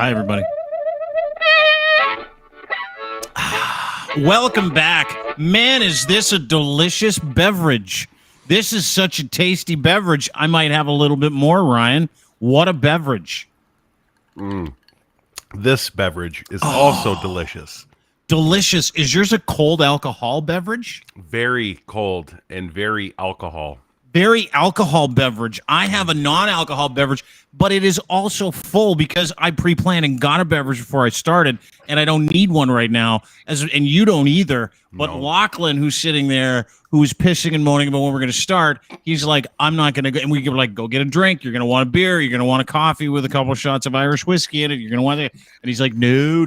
Hi, everybody. Welcome back. Man, is this a delicious beverage. This is such a tasty beverage. I might have a little bit more, Ryan. What a beverage. This beverage is also delicious. Delicious. Is yours a cold alcohol beverage? Very cold and very alcohol. Very alcohol beverage. I have a non-alcohol beverage, but it is also full because I pre-planned and got a beverage before I started, and I don't need one right now, and you don't either. But No. Lochlin, who's sitting there, who's pissing and moaning about when we're going to start, he's like, I'm not going to go. And we go, like, go get a drink. You're going to want a beer. You're going to want a coffee with a couple of shots of Irish whiskey in it. You're going to want it. And he's like, no,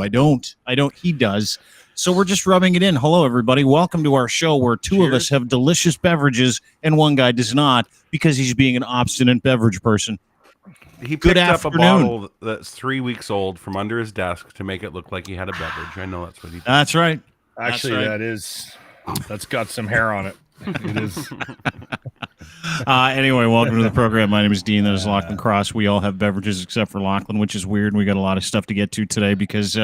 I don't. He does. So we're just rubbing it in. Hello, everybody. Welcome to our show where two of us have delicious beverages and one guy does not because he's being an obstinate beverage person. He picked up a bottle that's 3 weeks old from under his desk to make it look like he had a beverage. I know that's what he did. That's right. Actually, that's got some hair on it. It is. Anyway, welcome to the program. My name is Dean. That is Lochlin Cross. We all have beverages except for Lochlin, which is weird. We got a lot of stuff to get to today because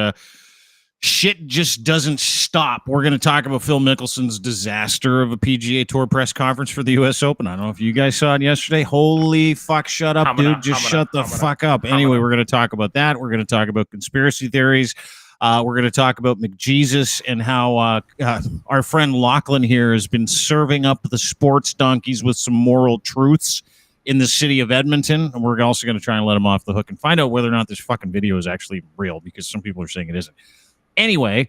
shit just doesn't stop. We're going to talk about Phil Mickelson's disaster of a PGA Tour press conference for the U.S. Open. I don't know if you guys saw it yesterday. Holy fuck, shut up, dude. Just shut the fuck up. Anyway, we're going to talk about that. We're going to talk about conspiracy theories. We're going to talk about McJesus and how our friend Lochlin here has been serving up the sports donkeys with some moral truths in the city of Edmonton. And we're also going to try and let him off the hook and find out whether or not this fucking video is actually real because some people are saying it isn't. Anyway,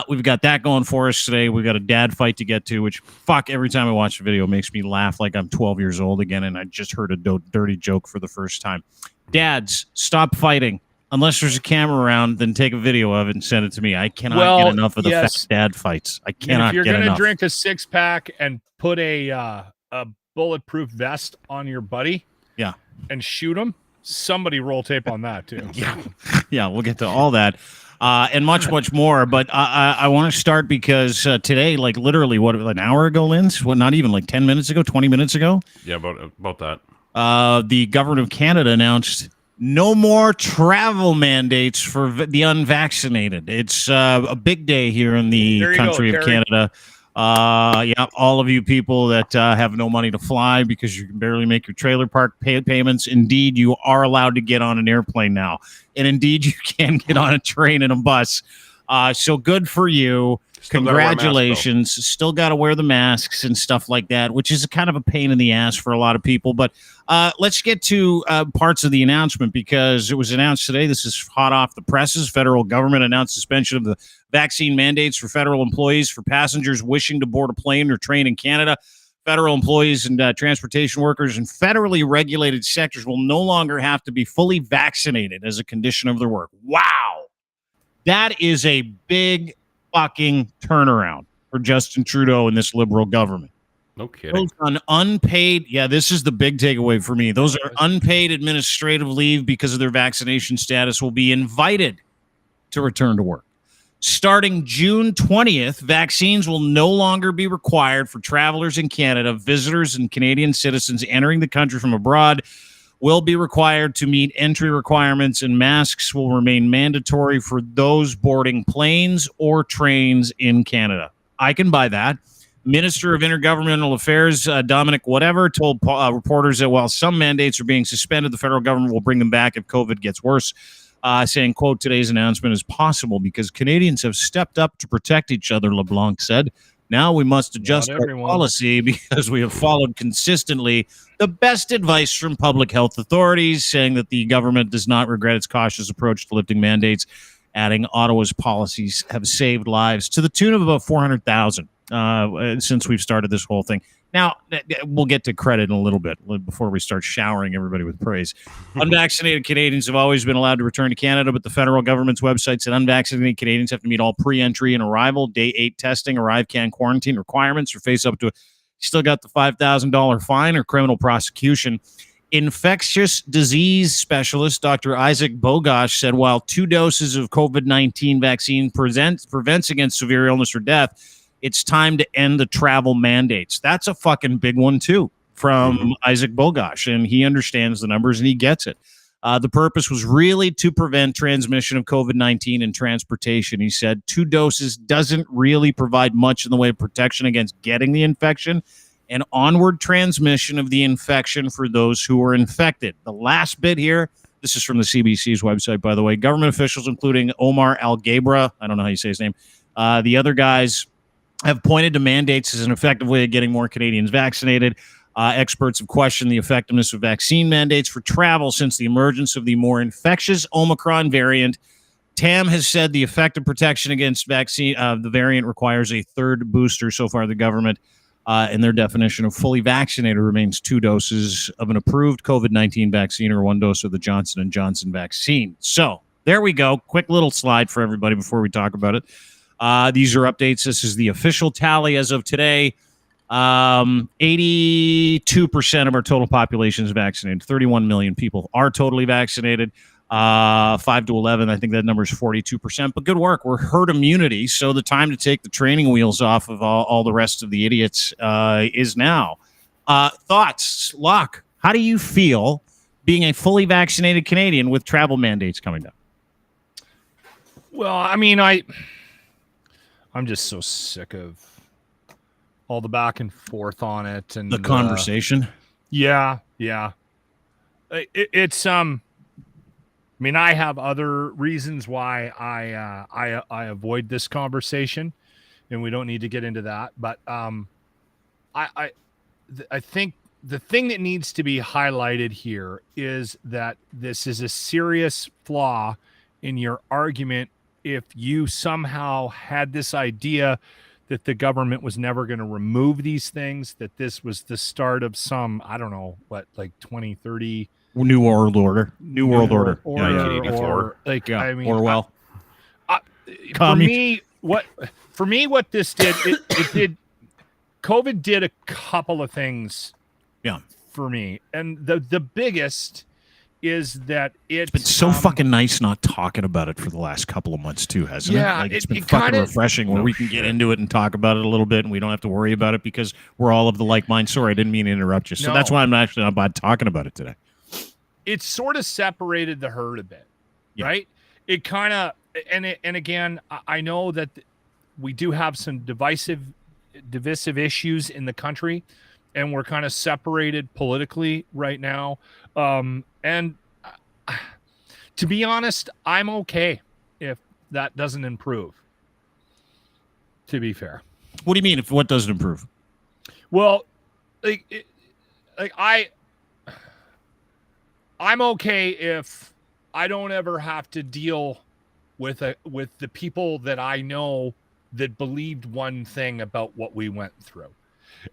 we've got that going for us today. We've got a dad fight to get to, which, fuck, every time I watch the video makes me laugh like I'm 12 years old again, and I just heard a dirty joke for the first time. Dads, stop fighting. Unless there's a camera around, then take a video of it and send it to me. I cannot get enough of the fat dad fights. I cannot get enough. If you're going to drink a six-pack and put a bulletproof vest on your buddy and shoot him, somebody roll tape on that, too. Yeah, we'll get to all that. And much, much more. But I want to start because today, like literally, an hour ago, Linz? Not even like 10 minutes ago, 20 minutes ago? Yeah, about that. The government of Canada announced no more travel mandates for the unvaccinated. It's a big day here in the country of Canada. All of you people that have no money to fly because you can barely make your trailer park payments. Indeed, you are allowed to get on an airplane now. And indeed, you can get on a train and a bus. So good for you. Congratulations. Still got to wear the masks and stuff like that, which is kind of a pain in the ass for a lot of people. But let's get to parts of the announcement because it was announced today. This is hot off the presses. Federal government announced suspension of the vaccine mandates for federal employees for passengers wishing to board a plane or train in Canada. Federal employees and transportation workers in federally regulated sectors will no longer have to be fully vaccinated as a condition of their work. Wow. That is a big fucking turnaround for Justin Trudeau and this liberal government. No kidding. Those on unpaid, this is the big takeaway for me. Those are unpaid administrative leave because of their vaccination status will be invited to return to work. Starting June 20th, vaccines will no longer be required for travelers in Canada. Visitors and Canadian citizens entering the country from abroad will be required to meet entry requirements, and masks will remain mandatory for those boarding planes or trains in Canada. I can buy that. Minister of Intergovernmental Affairs, Dominic Whatever, told reporters that while some mandates are being suspended, the federal government will bring them back if COVID gets worse. Saying, quote, today's announcement is possible because Canadians have stepped up to protect each other, LeBlanc said. Now we must adjust our policy because we have followed consistently the best advice from public health authorities, saying that the government does not regret its cautious approach to lifting mandates, adding Ottawa's policies have saved lives to the tune of about 400,000 since we've started this whole thing. Now, we'll get to credit in a little bit before we start showering everybody with praise. Unvaccinated Canadians have always been allowed to return to Canada, but the federal government's website said unvaccinated Canadians have to meet all pre-entry and arrival, day 8 testing, ArriveCAN quarantine requirements, or face up to a still got the $5,000 fine or criminal prosecution. Infectious disease specialist Dr. Isaac Bogosh said while 2 doses of COVID-19 vaccine prevents against severe illness or death, it's time to end the travel mandates. That's a fucking big one, too, from Isaac Bogosh, and he understands the numbers and he gets it. The purpose was really to prevent transmission of COVID-19 in transportation. He said 2 doses doesn't really provide much in the way of protection against getting the infection and onward transmission of the infection for those who are infected. The last bit here, this is from the CBC's website, by the way. Government officials, including Omar Al-Gabra, I don't know how you say his name, the other guys have pointed to mandates as an effective way of getting more Canadians vaccinated. Experts have questioned the effectiveness of vaccine mandates for travel since the emergence of the more infectious Omicron variant. Tam has said the effective protection against vaccine, the variant requires a 3rd booster. So far, the government and their definition of fully vaccinated remains 2 doses of an approved COVID-19 vaccine or 1 dose of the Johnson & Johnson vaccine. So there we go. Quick little slide for everybody before we talk about it. These are updates. This is the official tally as of today. 82% of our total population is vaccinated. 31 million people are totally vaccinated. 5 to 11, I think that number is 42%. But good work. We're herd immunity, so the time to take the training wheels off of all the rest of the idiots is now. Thoughts, Locke? How do you feel being a fully vaccinated Canadian with travel mandates coming down? Well, I mean, I'm just so sick of all the back and forth on it and the conversation. Yeah. It's I mean, I have other reasons why I avoid this conversation, and we don't need to get into that. But I think the thing that needs to be highlighted here is that this is a serious flaw in your argument. If you somehow had this idea that the government was never going to remove these things, that this was the start of some, I don't know, what, like 2030 New World Order. Or like, yeah. I mean, Orwell. For me, what this did, it did. COVID did a couple of things. Yeah. For me, and the biggest is that it's been so fucking nice not talking about it for the last couple of months too, hasn't it? Like it's been fucking refreshing where we can get into it and talk about it a little bit, and we don't have to worry about it because we're all of the like mind. Sorry, I didn't mean to interrupt you. So that's why I'm actually not bad talking about it today. It sort of separated the herd a bit, right? It kind of, and again, I know that we do have some divisive issues in the country, and we're kind of separated politically right now. And to be honest, I'm okay if that doesn't improve. To be fair. What do you mean if what doesn't improve? Well, I'm okay if I don't ever have to deal with the people that I know that believed one thing about what we went through.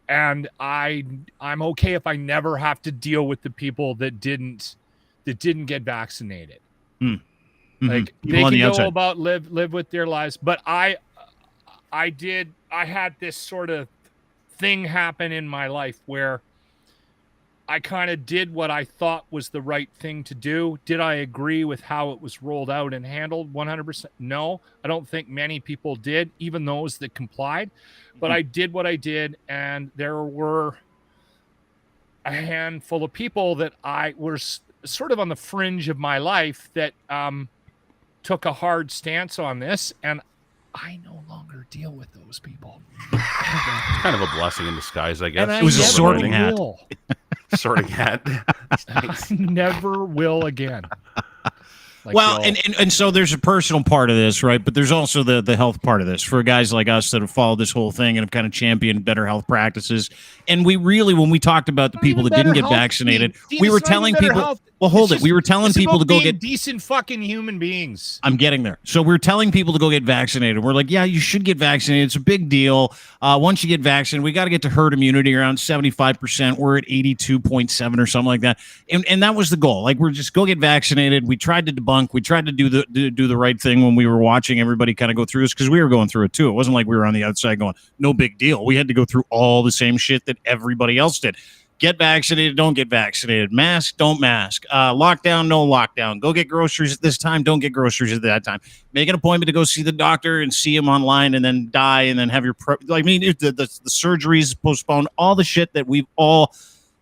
And I'm okay if I never have to deal with the people that didn't get vaccinated. Mm-hmm. Like people they can go about live with their lives, but I had this sort of thing happen in my life where I kind of did what I thought was the right thing to do. Did I agree with how it was rolled out and handled 100%? No, I don't think many people did, even those that complied. But I did what I did, and there were a handful of people that I was sort of on the fringe of my life that took a hard stance on this, and I no longer deal with those people. It's kind of a blessing in disguise, I guess. It was a sorting hat. Sorting hat. I never will again. Like well, and so there's a personal part of this, right? But there's also the health part of this for guys like us that have followed this whole thing and have kind of championed better health practices. And we really, when we talked about the people that didn't get vaccinated, we were telling people, well, hold it. We were telling people to go get decent fucking human beings. I'm getting there. So we're telling people to go get vaccinated. We're like, yeah, you should get vaccinated. It's a big deal. Once you get vaccinated, we got to get to herd immunity around 75%. We're at 82.7 or something like that. And that was the goal. Like, we're just go get vaccinated. We tried to debunk. We tried to do the right thing when we were watching everybody kind of go through this because we were going through it too. It wasn't like we were on the outside going, no big deal. We had to go through all the same shit that everybody else did. Get vaccinated, don't get vaccinated. Mask, don't mask. Lockdown, no lockdown. Go get groceries at this time, don't get groceries at that time. Make an appointment to go see the doctor and see him online and then die and then have your the surgeries postponed, all the shit that we've all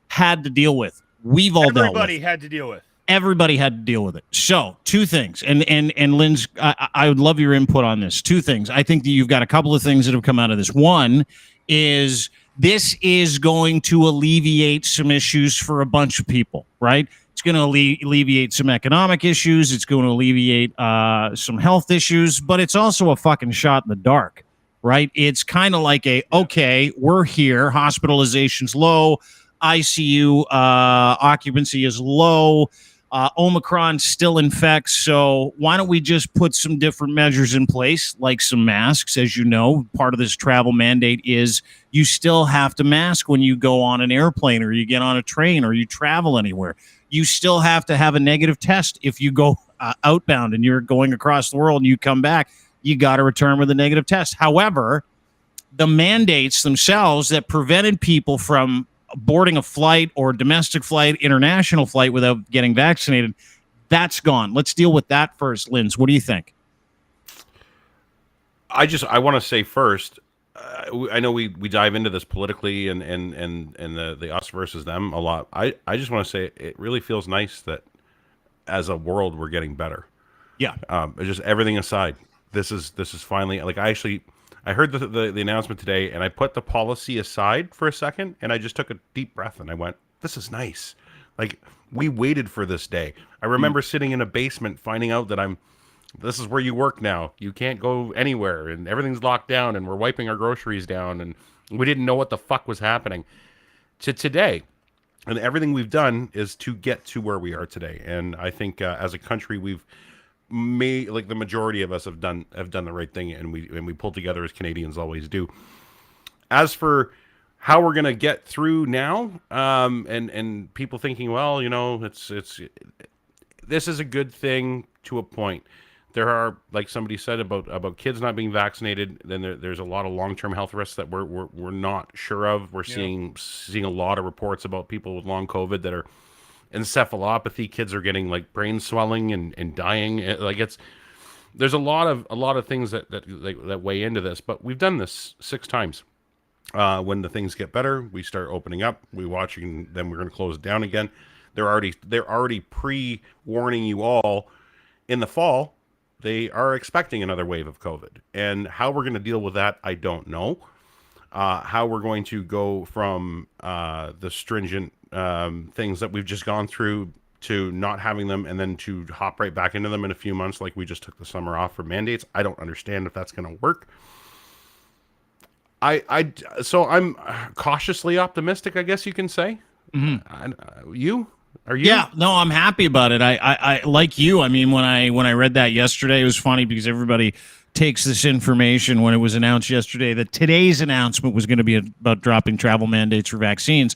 had to deal with. We've all dealt with. Everybody had to deal with. Everybody had to deal with it. So 2 things, and Lynn's, I would love your input on this. 2 things. I think that you've got a couple of things that have come out of this. One is this is going to alleviate some issues for a bunch of people, right? It's going to alleviate some economic issues. It's going to alleviate some health issues, but it's also a fucking shot in the dark, right? It's kind of like okay, we're here. Hospitalization's low. ICU occupancy is low. Omicron still infects, so why don't we just put some different measures in place, like some masks? As you know, part of this travel mandate is you still have to mask when you go on an airplane or you get on a train or you travel anywhere. You still have to have a negative test if you go outbound and you're going across the world and you come back. You got to return with a negative test. However, the mandates themselves that prevented people from boarding a flight or domestic flight, international flight without getting vaccinated, that's gone. Let's deal with that first. Linz, what do you think? I want to say first, I know we dive into this politically and the us versus them a lot. I just want to say it really feels nice that as a world we're getting better. Yeah. Just everything aside, this is finally, like, I heard the announcement today, and I put the policy aside for a second, and I just took a deep breath, and I went, this is nice. Like, we waited for this day. I remember sitting in a basement finding out that this is where you work now. You can't go anywhere, and everything's locked down, and we're wiping our groceries down, and we didn't know what the fuck was happening. To today, and everything we've done is to get to where we are today. And I think as a country, like the majority of us have done the right thing, and we pull together as Canadians always do. As for how we're gonna get through now, and people thinking, well, it's this is a good thing to a point. There are, like somebody said about kids not being vaccinated, then there's a lot of long-term health risks that we're not sure of. We're seeing a lot of reports about people with long COVID that are encephalopathy. Kids are getting like brain swelling and dying. Like there's a lot of things that weigh into this, but we've done this 6 times. When the things get better, we start opening up, we watching, then we're going to close it down again. They're already pre-warning you all in the fall. They are expecting another wave of COVID, and how we're going to deal with that, I don't know. How we're going to go from the stringent things that we've just gone through to not having them, and then to hop right back into them in a few months, like we just took the summer off for mandates. I don't understand if that's going to work. So I'm cautiously optimistic, I guess you can say. Mm-hmm. Are you? Yeah, no, I'm happy about it. I like you. I mean, when I read that yesterday, it was funny because everybody takes this information when it was announced yesterday that today's announcement was going to be about dropping travel mandates for vaccines.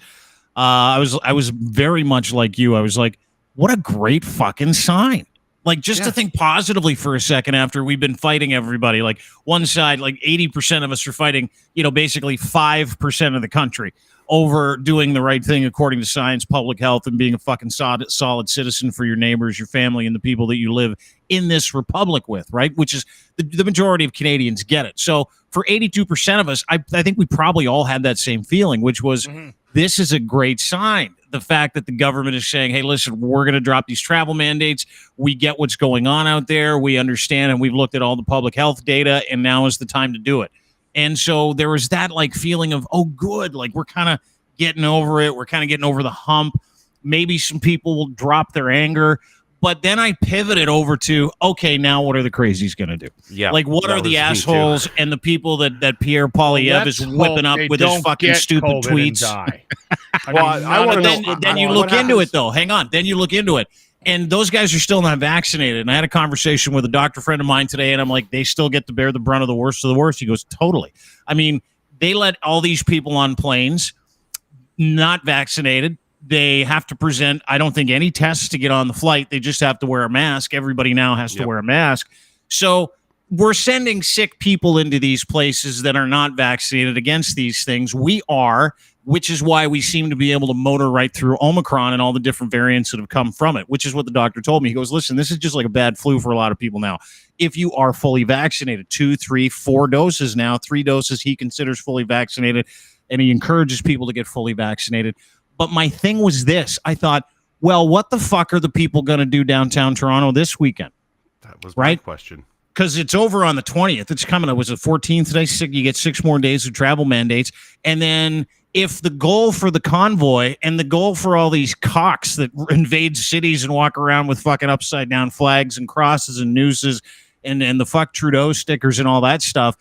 I was very much like you. I was like, what a great fucking sign. Like, just to think positively for a second after we've been fighting everybody. Like, one side, like 80% of us are fighting, basically 5% of the country over doing the right thing according to science, public health, and being a fucking solid citizen for your neighbors, your family, and the people that you live in this republic with, right? Which is the majority of Canadians get it. So for 82% of us, I think we probably all had that same feeling, which was this is a great sign. The fact that the government is saying, hey, listen, we're going to drop these travel mandates. We get what's going on out there. We understand, and we've looked at all the public health data, and now is the time to do it. And so there was that like feeling of, oh, good, like we're kind of getting over it. We're kind of getting over the hump. Maybe some people will drop their anger. But then I pivoted over to, okay, now what are the crazies going to do? Yeah, like what are the assholes and the people that Pierre Poilievre is whipping up with his fucking stupid tweets? I want to know. Then you look into it, though. Hang on. Then you look into it. And those guys are still not vaccinated. And I had a conversation with a doctor friend of mine today, and I'm like, they still get to bear the brunt of the worst of the worst. He goes, totally. I mean, they let all these people on planes not vaccinated. They have to present, I don't think, any tests to get on the flight. They just have to wear a mask. Everybody now has to wear a mask. So we're sending sick people into these places that are not vaccinated against these things. We are, which is why we seem to be able to motor right through Omicron and all the different variants that have come from it, which is what the doctor told me. He goes, listen, this is just like a bad flu for a lot of people now. If you are fully vaccinated, 2, 3, 4 doses now, 3 doses he considers fully vaccinated, and he encourages people to get fully vaccinated. But my thing was this. I thought, Well, what the fuck are the people going to do downtown Toronto this weekend? That was my question. Because it's over on the 20th. It's coming. It was the 14th today. You get 6 more days of travel mandates. And then if the goal for the convoy and the goal for all these cocks that invade cities and walk around with fucking upside down flags and crosses and nooses and the fuck Trudeau stickers and all that stuff,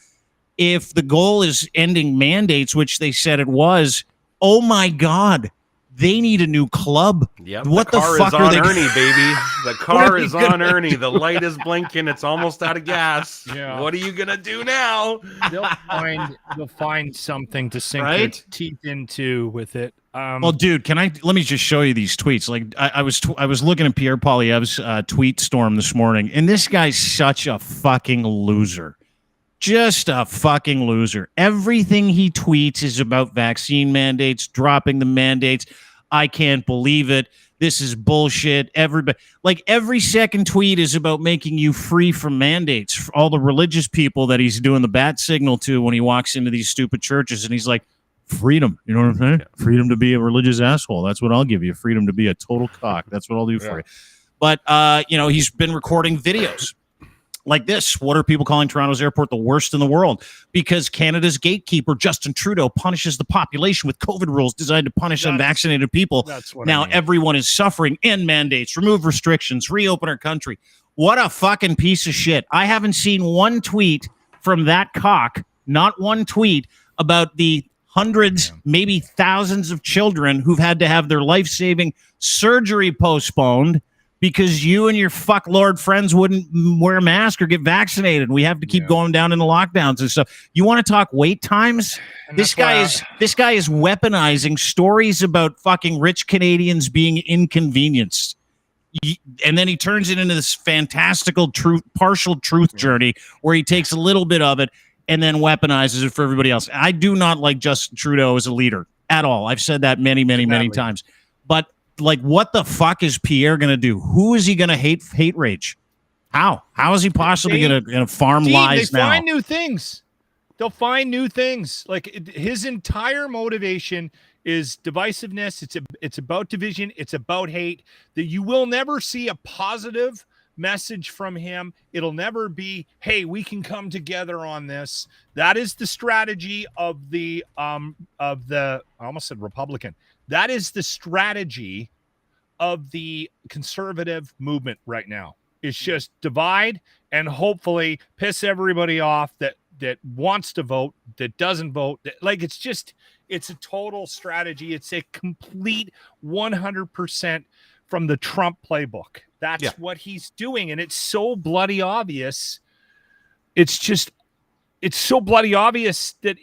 if the goal is ending mandates, which they said it was, oh my God, they need a new club. Yep. What the car fuck is are on they? Ernie, baby. The car is on Ernie. The light is blinking. It's almost out of gas. Yeah. What are you gonna do now? They'll find something to sink their teeth into with it. Well, dude, let me just show you these tweets. Like I was looking at Pierre Poilievre's tweet storm this morning, and this guy's such a fucking loser. Just a fucking loser. Everything he tweets is about vaccine mandates, dropping the mandates. I can't believe it. This is bullshit. Every second tweet is about making you free from mandates. All the religious people that he's doing the bat signal to when he walks into these stupid churches, and he's like, freedom. You know what I'm saying? Yeah. Freedom to be a religious asshole. That's what I'll give you. Freedom to be a total cock. That's what I'll do for you. But, he's been recording videos like this. What are people calling Toronto's airport the worst in the world? Because Canada's gatekeeper, Justin Trudeau, punishes the population with COVID rules designed to punish unvaccinated people. That's what now I mean. Everyone is suffering. End mandates, remove restrictions, reopen our country. What a fucking piece of shit. I haven't seen one tweet from that cock, not one tweet about the hundreds, maybe thousands of children who've had to have their life-saving surgery postponed because you and your fucklord friends wouldn't wear a mask or get vaccinated. We have to keep going down into lockdowns and stuff. You want to talk wait times? This guy is weaponizing stories about fucking rich Canadians being inconvenienced. And then he turns it into this fantastical partial truth journey where he takes a little bit of it and then weaponizes it for everybody else. I do not like Justin Trudeau as a leader at all. I've said that many, many, many times. But what the fuck is Pierre going to do? Who is he going to hate rage? How is he possibly going to farm lies now? They find new things. They'll find new things. His entire motivation is divisiveness. It's about division. It's about hate. That you will never see a positive message from him. It'll never be, hey, we can come together on this. That is the strategy of the I almost said Republican. That is the strategy of the conservative movement right now. It's just divide and hopefully piss everybody off that wants to vote, that doesn't vote. It's a total strategy. It's a complete 100% from the Trump playbook. That's what he's doing. And it's so bloody obvious. It's so bloody obvious that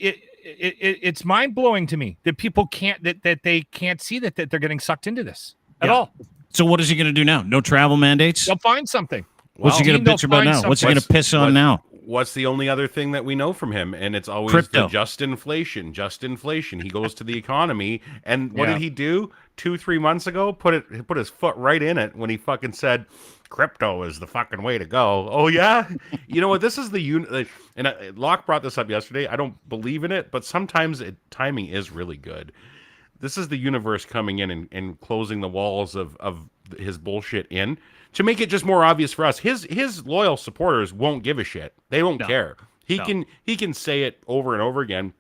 it's mind blowing to me that people can't, that they can't see that they're getting sucked into this at all. So what is he going to do now? No travel mandates? They'll find something. What's he going to bitch about now? What's he going to piss on now? What's the only other thing that we know from him? And it's always crypto. The just inflation. He goes to the economy. And what did he do 2-3 months ago? Put his foot right in it when he fucking said, crypto is the fucking way to go. Oh, yeah? You know what? This is and Locke brought this up yesterday. I don't believe in it, but sometimes timing is really good. This is the universe coming in and closing the walls of his bullshit in to make it just more obvious for us. His loyal supporters won't give a shit. They won't care. He can say it over and over again,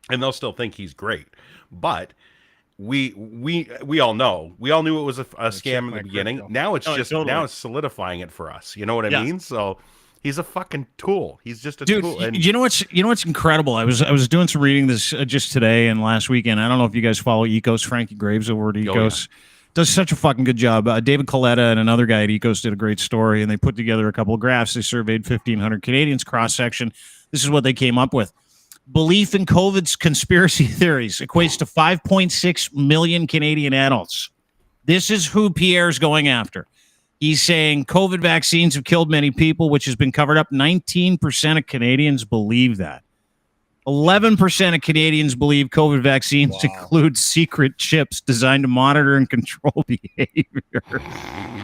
and they'll still think he's great. But we all know. We all knew it was a scam in the beginning. Crypto. Now it's now it's solidifying it for us. You know what I mean? So he's a fucking tool. He's just a tool. And you know what's incredible? I was doing some reading this just today and last weekend. I don't know if you guys follow EKOS. Frankie Graves over at EKOS does such a fucking good job. David Coletta and another guy at EKOS did a great story, and they put together a couple of graphs. They surveyed 1,500 Canadians cross section. This is what they came up with. Belief in COVID's conspiracy theories equates to 5.6 million Canadian adults. This is who Pierre's going after. He's saying COVID vaccines have killed many people, which has been covered up. 19% of Canadians believe that. 11% of Canadians believe COVID vaccines include secret chips designed to monitor and control behavior.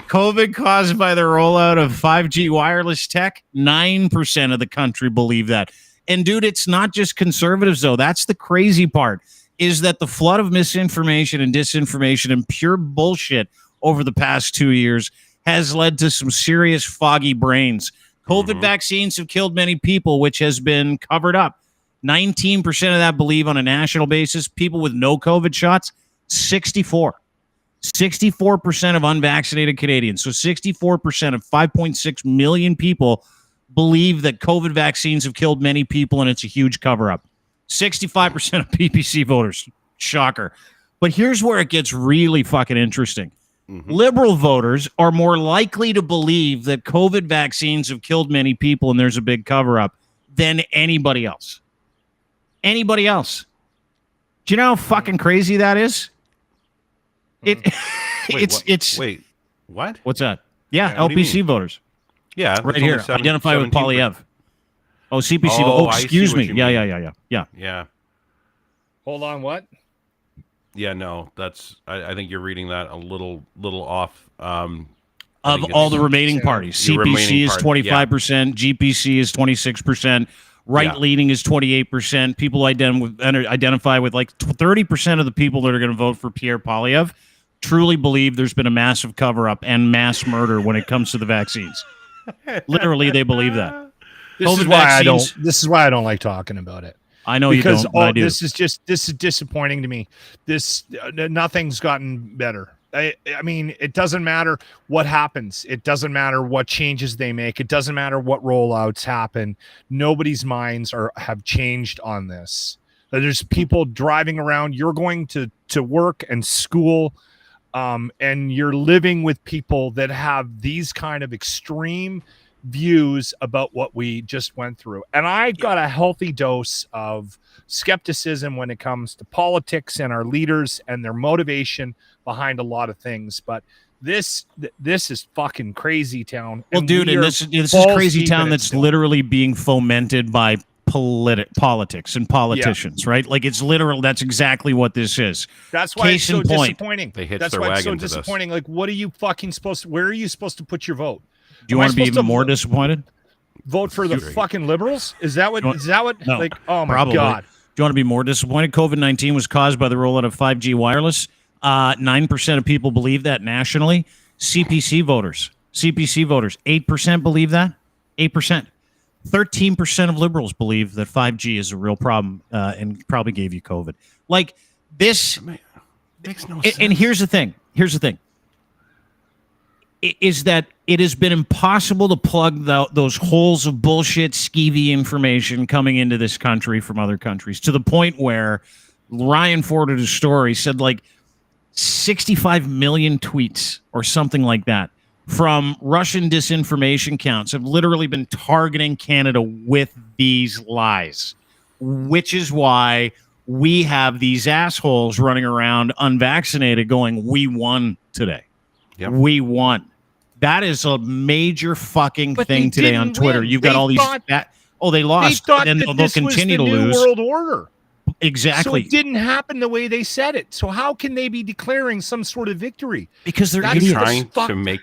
COVID caused by the rollout of 5G wireless tech, 9% of the country believe that. And dude, it's not just conservatives, though. That's the crazy part, is that the flood of misinformation and disinformation and pure bullshit over the past 2 years has led to some serious foggy brains. COVID vaccines have killed many people, which has been covered up. 19% of that believe on a national basis. People with no COVID shots, 64%. 64% of unvaccinated Canadians. So 64% of 5.6 million people believe that COVID vaccines have killed many people, and it's a huge cover-up. 65% of PPC voters. Shocker. But here's where it gets really fucking interesting. Liberal voters are more likely to believe that COVID vaccines have killed many people and there's a big cover-up than anybody else. Anybody else. Do you know how fucking crazy that is? Wait, what? What's that? Yeah, LPC voters. Yeah, right here. Identify with Poilievre. Oh, CPC. Excuse me. Yeah. Hold on, what? Yeah, no, that's. I think you're reading that a little off. Of all the remaining parties, CPC is 25%, GPC is 26%, right-leaning is 28%. People identify with like 30% of the people that are going to vote for Pierre Poilievre truly believe there's been a massive cover-up and mass murder when it comes to the vaccines. Literally, they believe that. This is why I don't like talking about it. I know because you don't, I do. This is disappointing to me. Nothing's gotten better. I mean, it doesn't matter what happens. It doesn't matter what changes they make. It doesn't matter what rollouts happen. Nobody's minds have changed on this. There's people driving around. You're going to work and school, and you're living with people that have these kind of extreme views about what we just went through. And I got a healthy dose of skepticism when it comes to politics and our leaders and their motivation behind a lot of things. But this is fucking crazy town. Well, dude, and this is crazy town that's literally being fomented by politics and politicians, right? Like it's literal. That's exactly what this is. That's why it's so disappointing. They hitch that's their why wagon it's so to disappointing. Like, what are you fucking supposed to? Where are you supposed to put your vote? Do you want to be even more disappointed? Vote for the fucking liberals? Is that what? No, like, oh my probably. God. Do you want to be more disappointed? COVID-19 was caused by the rollout of 5G wireless. 9% of people believe that nationally. CPC voters, 8% believe that. 8%. 13% of liberals believe that 5G is a real problem and probably gave you COVID. Like this makes no sense. And here's the thing. Is that it has been impossible to plug those holes of bullshit, skeevy information coming into this country from other countries to the point where Ryan forwarded a story, said like 65 million tweets or something like that from Russian disinformation accounts have literally been targeting Canada with these lies, which is why we have these assholes running around unvaccinated going, we won today. Yep. We won. That is a major fucking thing today on Twitter. You've got all these. They lost. They thought and that they'll continue to lose. World order. Exactly. So it didn't happen the way they said it. So how can they be declaring some sort of victory? Because they're idiots. Trying to make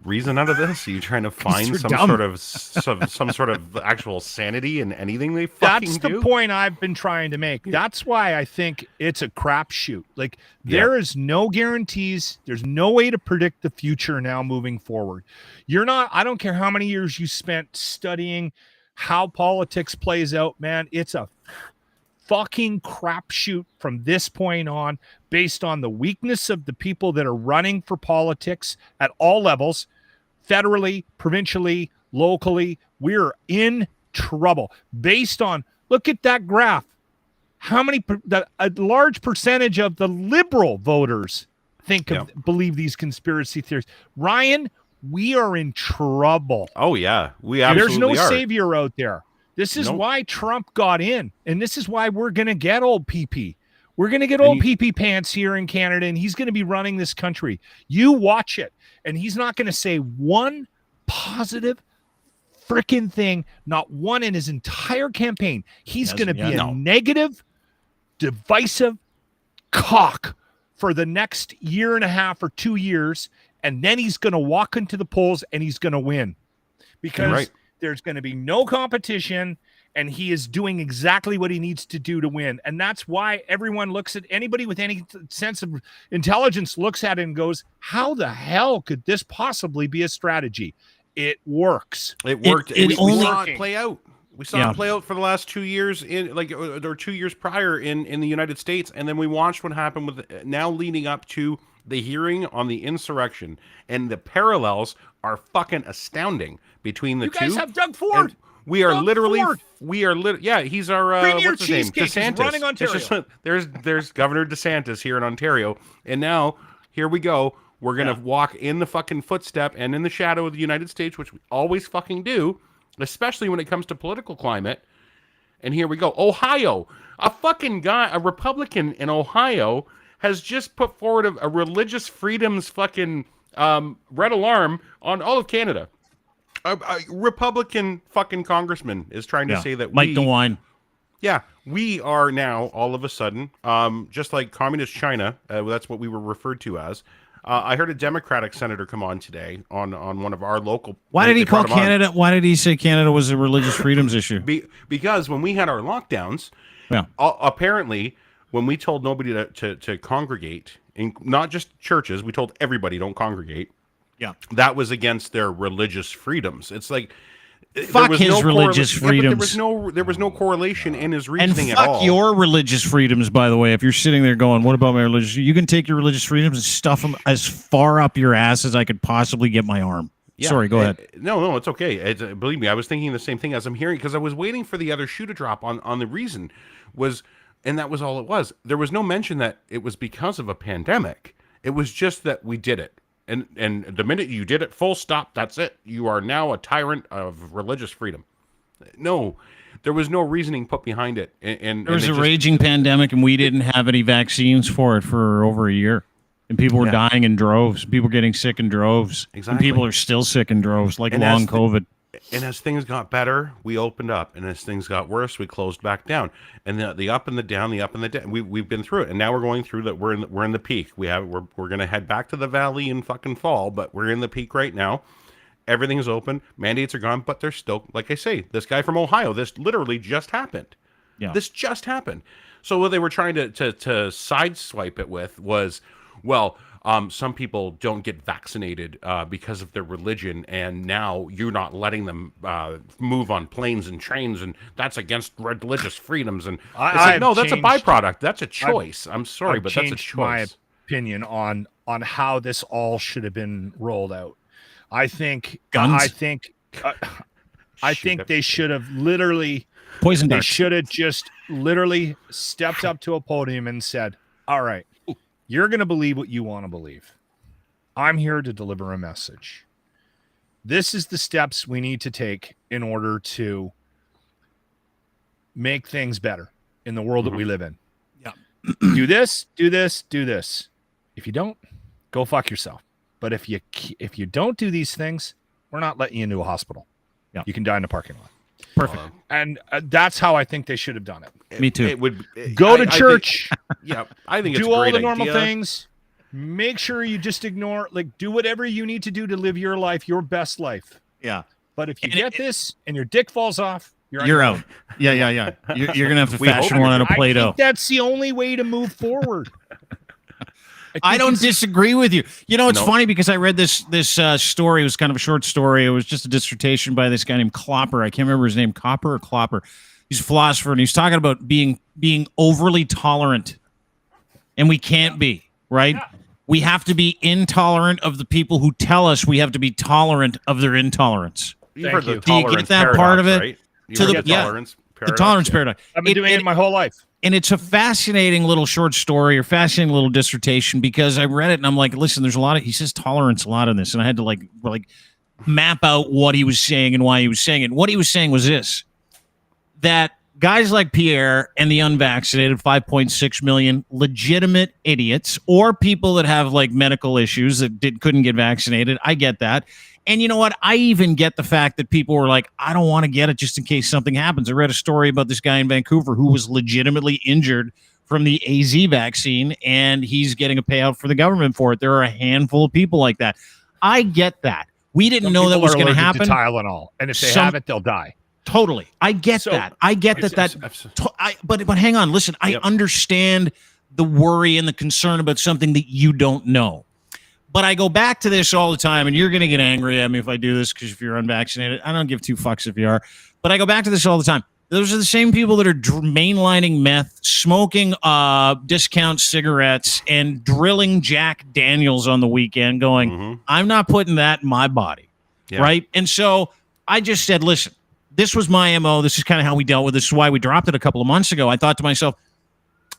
reason out of this? Are you trying to find some sort of actual sanity in anything they fucking do? That's the point I've been trying to make. That's why I think it's a crapshoot. Like there is no guarantees. There's no way to predict the future now moving forward. I don't care how many years you spent studying how politics plays out, man. It's a fucking crapshoot from this point on, based on the weakness of the people that are running for politics at all levels, federally, provincially, locally. We're in trouble. Based on, look at that graph. How many, a large percentage of the liberal voters believe these conspiracy theories. Ryan, we are in trouble. Oh yeah, we absolutely There's no are. savior out there. This is why Trump got in, and this is why we're going to get old PP. We're going to get old PP pants here in Canada, and he's going to be running this country. You watch it, and he's not going to say one positive freaking thing, not one in his entire campaign. He's going to be a negative, divisive cock for the next year and a half or 2 years, and then he's going to walk into the polls, and he's going to win. Because there's going to be no competition, and he is doing exactly what he needs to do to win. And that's why everyone looks at anybody with any sense of intelligence looks at it and goes, how the hell could this possibly be a strategy? It works. It worked. It we only saw it play out. We saw it play out for the last 2 years or 2 years prior in the United States. And then we watched what happened with now leading up to the hearing on the insurrection. And the parallels are fucking astounding between the two. You guys have Doug Ford. We are Doug literally, Ford. yeah, he's our, Premier what's his name? Cheesecake is DeSantis. running Ontario. There's Governor DeSantis here in Ontario. And now, here we go. We're going to walk in the fucking footstep and in the shadow of the United States, which we always fucking do, especially when it comes to political climate. And here we go. Ohio. A fucking guy, a Republican in Ohio, has just put forward a religious freedoms fucking red alarm on all of Canada. A Republican fucking congressman is trying to say that Mike DeWine. Yeah, we are now all of a sudden, just like communist China. That's what we were referred to as. I heard a Democratic senator come on today on one of our local. Why did he call Canada? Why did he say Canada was a religious freedoms issue? Because when we had our lockdowns, apparently when we told nobody to congregate, not just churches, we told everybody don't congregate. Yeah, that was against their religious freedoms. It's like fuck his religious freedoms. There was no correlation in his reasoning and at all. fuck your religious freedoms, by the way. If you're sitting there going, "What about my religious?" You can take your religious freedoms and stuff them as far up your ass as I could possibly get my arm. Yeah, sorry, go ahead. No, it's okay. Believe me, I was thinking the same thing as I'm hearing because I was waiting for the other shoe to drop on the reason was, and that was all it was. There was no mention that it was because of a pandemic. It was just that we did it. And the minute you did it, full stop, that's it. You are now a tyrant of religious freedom. No, there was no reasoning put behind it. And there was a raging pandemic, and we didn't have any vaccines for it for over a year. And people were dying in droves. People were getting sick in droves. Exactly. And people are still sick in droves, like long COVID. And as things got better, we opened up, and as things got worse, we closed back down. And the up and the down, the up and the down. We've been through it, and now we're going through that. We're in the peak. We're going to head back to the valley in fucking fall, but we're in the peak right now. Everything is open. Mandates are gone, but they're still, like I say, this guy from Ohio. This literally just happened. Yeah, this just happened. So what they were trying to sideswipe it with was, well. Some people don't get vaccinated because of their religion, and now you're not letting them move on planes and trains, and that's against religious freedoms. And no, that's a byproduct. That's a choice. I'm sorry, but that's a choice. My opinion on how this all should have been rolled out. I think guns. I think they should have literally poison. They should have just literally stepped up to a podium and said, "All right. You're going to believe what you want to believe. I'm here to deliver a message. This is the steps we need to take in order to make things better in the world that we live in. Yeah. Do this, do this, do this. If you don't, go fuck yourself. But if you don't do these things, we're not letting you into a hospital. Yeah. You can die in a parking lot. Perfect. And that's how I think they should have done it. Me too. It would go to church. I think it's do a all great the normal idea. things. Make sure you just ignore, do whatever you need to do to live your life, your best life. Yeah. But if you get this and your dick falls off, you're out. Yeah. You're gonna have to fashion one out of Play-Doh. I think that's the only way to move forward. I don't disagree with you. You know, it's funny because I read this story. It was kind of a short story. It was just a dissertation by this guy named Klopper. I can't remember his name, Copper or Klopper. He's a philosopher, and he's talking about being overly tolerant, and we can't be, right? Yeah. We have to be intolerant of the people who tell us we have to be tolerant of their intolerance. Do you get that part of it? Right? The tolerance paradox. I've been doing it my whole life. And it's a fascinating little short story or fascinating little dissertation because I read it and I'm like, listen, there's a lot of, he says tolerance a lot in this. And I had to like map out what he was saying and why he was saying it. What he was saying was this, that guys like Pierre and the unvaccinated, 5.6 million legitimate idiots or people that have like medical issues that couldn't get vaccinated. I get that. And you know what? I even get the fact that people were like, I don't want to get it just in case something happens. I read a story about this guy in Vancouver who was legitimately injured from the AZ vaccine, and he's getting a payout for the government for it. There are a handful of people like that. I get that. We didn't know that was going to happen. Tylenol, and if they have it, they'll die. Totally. I get that. I get that. But hang on. Listen, I understand the worry and the concern about something that you don't know. But I go back to this all the time, and you're going to get angry at me if I do this, because if you're unvaccinated, I don't give two fucks if you are. But I go back to this all the time. Those are the same people that are mainlining meth, smoking discount cigarettes, and drilling Jack Daniels on the weekend going, I'm not putting that in my body, right? And so I just said, listen, this was my MO. This is kind of how we dealt with this. This is why we dropped it a couple of months ago. I thought to myself,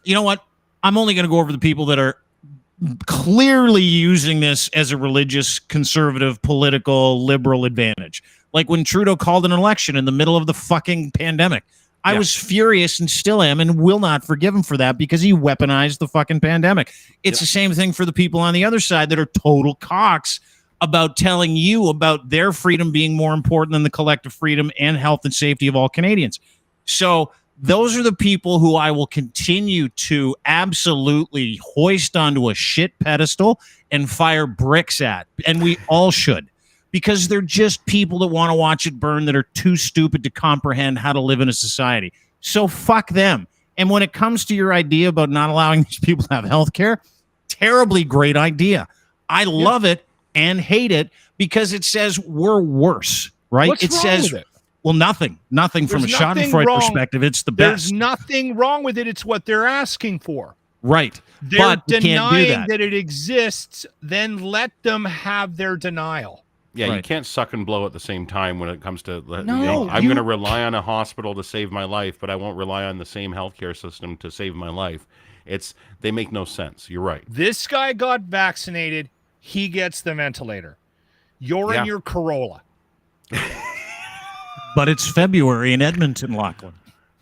you know what? I'm only going to go over the people that are clearly using this as a religious, conservative, political, liberal advantage. Like when Trudeau called an election in the middle of the fucking pandemic. I was furious and still am and will not forgive him for that because he weaponized the fucking pandemic. It's the same thing for the people on the other side that are total cocks about telling you about their freedom being more important than the collective freedom and health and safety of all Canadians. So those are the people who I will continue to absolutely hoist onto a shit pedestal and fire bricks at. And we all should, because they're just people that want to watch it burn, that are too stupid to comprehend how to live in a society. So fuck them. And when it comes to your idea about not allowing these people to have health care, terribly great idea. I love it and hate it because it says we're worse, right? What's wrong with it? Well, nothing from a Schadenfreude perspective. It's the best. There's nothing wrong with it. It's what they're asking for. Right. They're but denying that it exists. Then let them have their denial. Yeah, you can't suck and blow at the same time when it comes to, No, I'm going to rely on a hospital to save my life, but I won't rely on the same healthcare system to save my life. They make no sense. You're right. This guy got vaccinated. He gets the ventilator. You're in your Corolla. But it's February in Edmonton, Lochlin.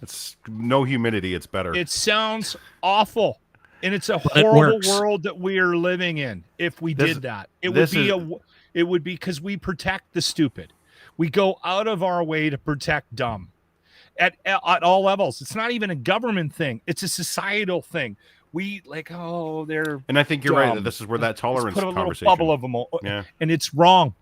It's no humidity. It's better. It sounds awful. And it's a horrible world that we are living in. If we did that, it would be because we protect the stupid. We go out of our way to protect dumb at all levels. It's not even a government thing. It's a societal thing. We they're, and I think you're dumb. right. That this is where that tolerance put a little conversation. bubble of them. And it's wrong.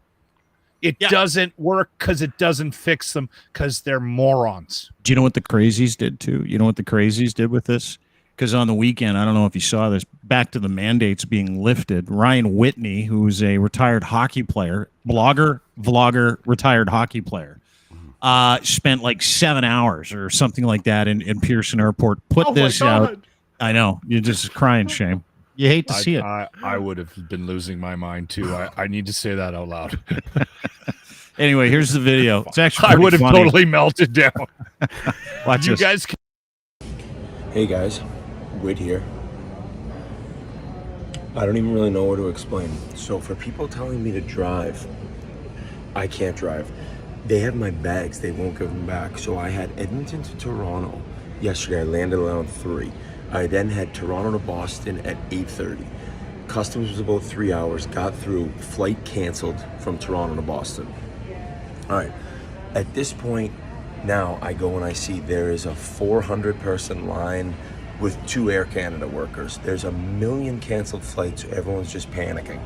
It doesn't work because it doesn't fix them because they're morons. Do you know what the crazies did too? You know what the crazies did with this? Because on the weekend, I don't know if you saw this, back to the mandates being lifted, Ryan Whitney, who's a retired hockey player, blogger, vlogger, retired hockey player, spent like 7 hours or something like that in Pearson Airport, put this out. I know. You're just crying shame. You hate to see it. I would have been losing my mind too. I need to say that out loud. Anyway, here's the video. It's actually I would have funny. totally melted down. Watch you this. guys. Hey guys, Whit here. I don't even really know what to explain. So for people telling me to drive, I can't drive. They have my bags. They won't give them back. So I had Edmonton to Toronto yesterday. I landed around 3. I then had Toronto to Boston at 8:30. Customs was about 3 hours. Got through. Flight canceled from Toronto to Boston. All right. At this point, now I go and I see there is a 400-person line with 2 Air Canada workers. There's 1 million canceled flights. So everyone's just panicking.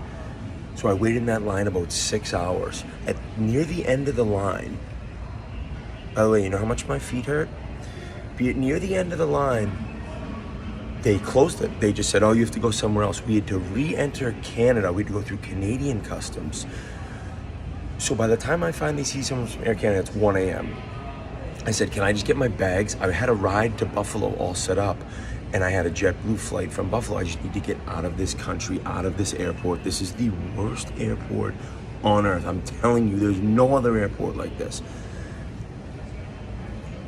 So I waited in that line about 6 hours. Near the end of the line, by the way, you know how much my feet hurt? Near the end of the line, they closed it. They just said, oh, you have to go somewhere else. We had to re-enter Canada. We had to go through Canadian customs. So by the time I finally see someone from Air Canada, it's 1 a.m. I said, can I just get my bags? I had a ride to Buffalo all set up, and I had a JetBlue flight from Buffalo. I just need to get out of this country, out of this airport. This is the worst airport on earth. I'm telling you, there's no other airport like this.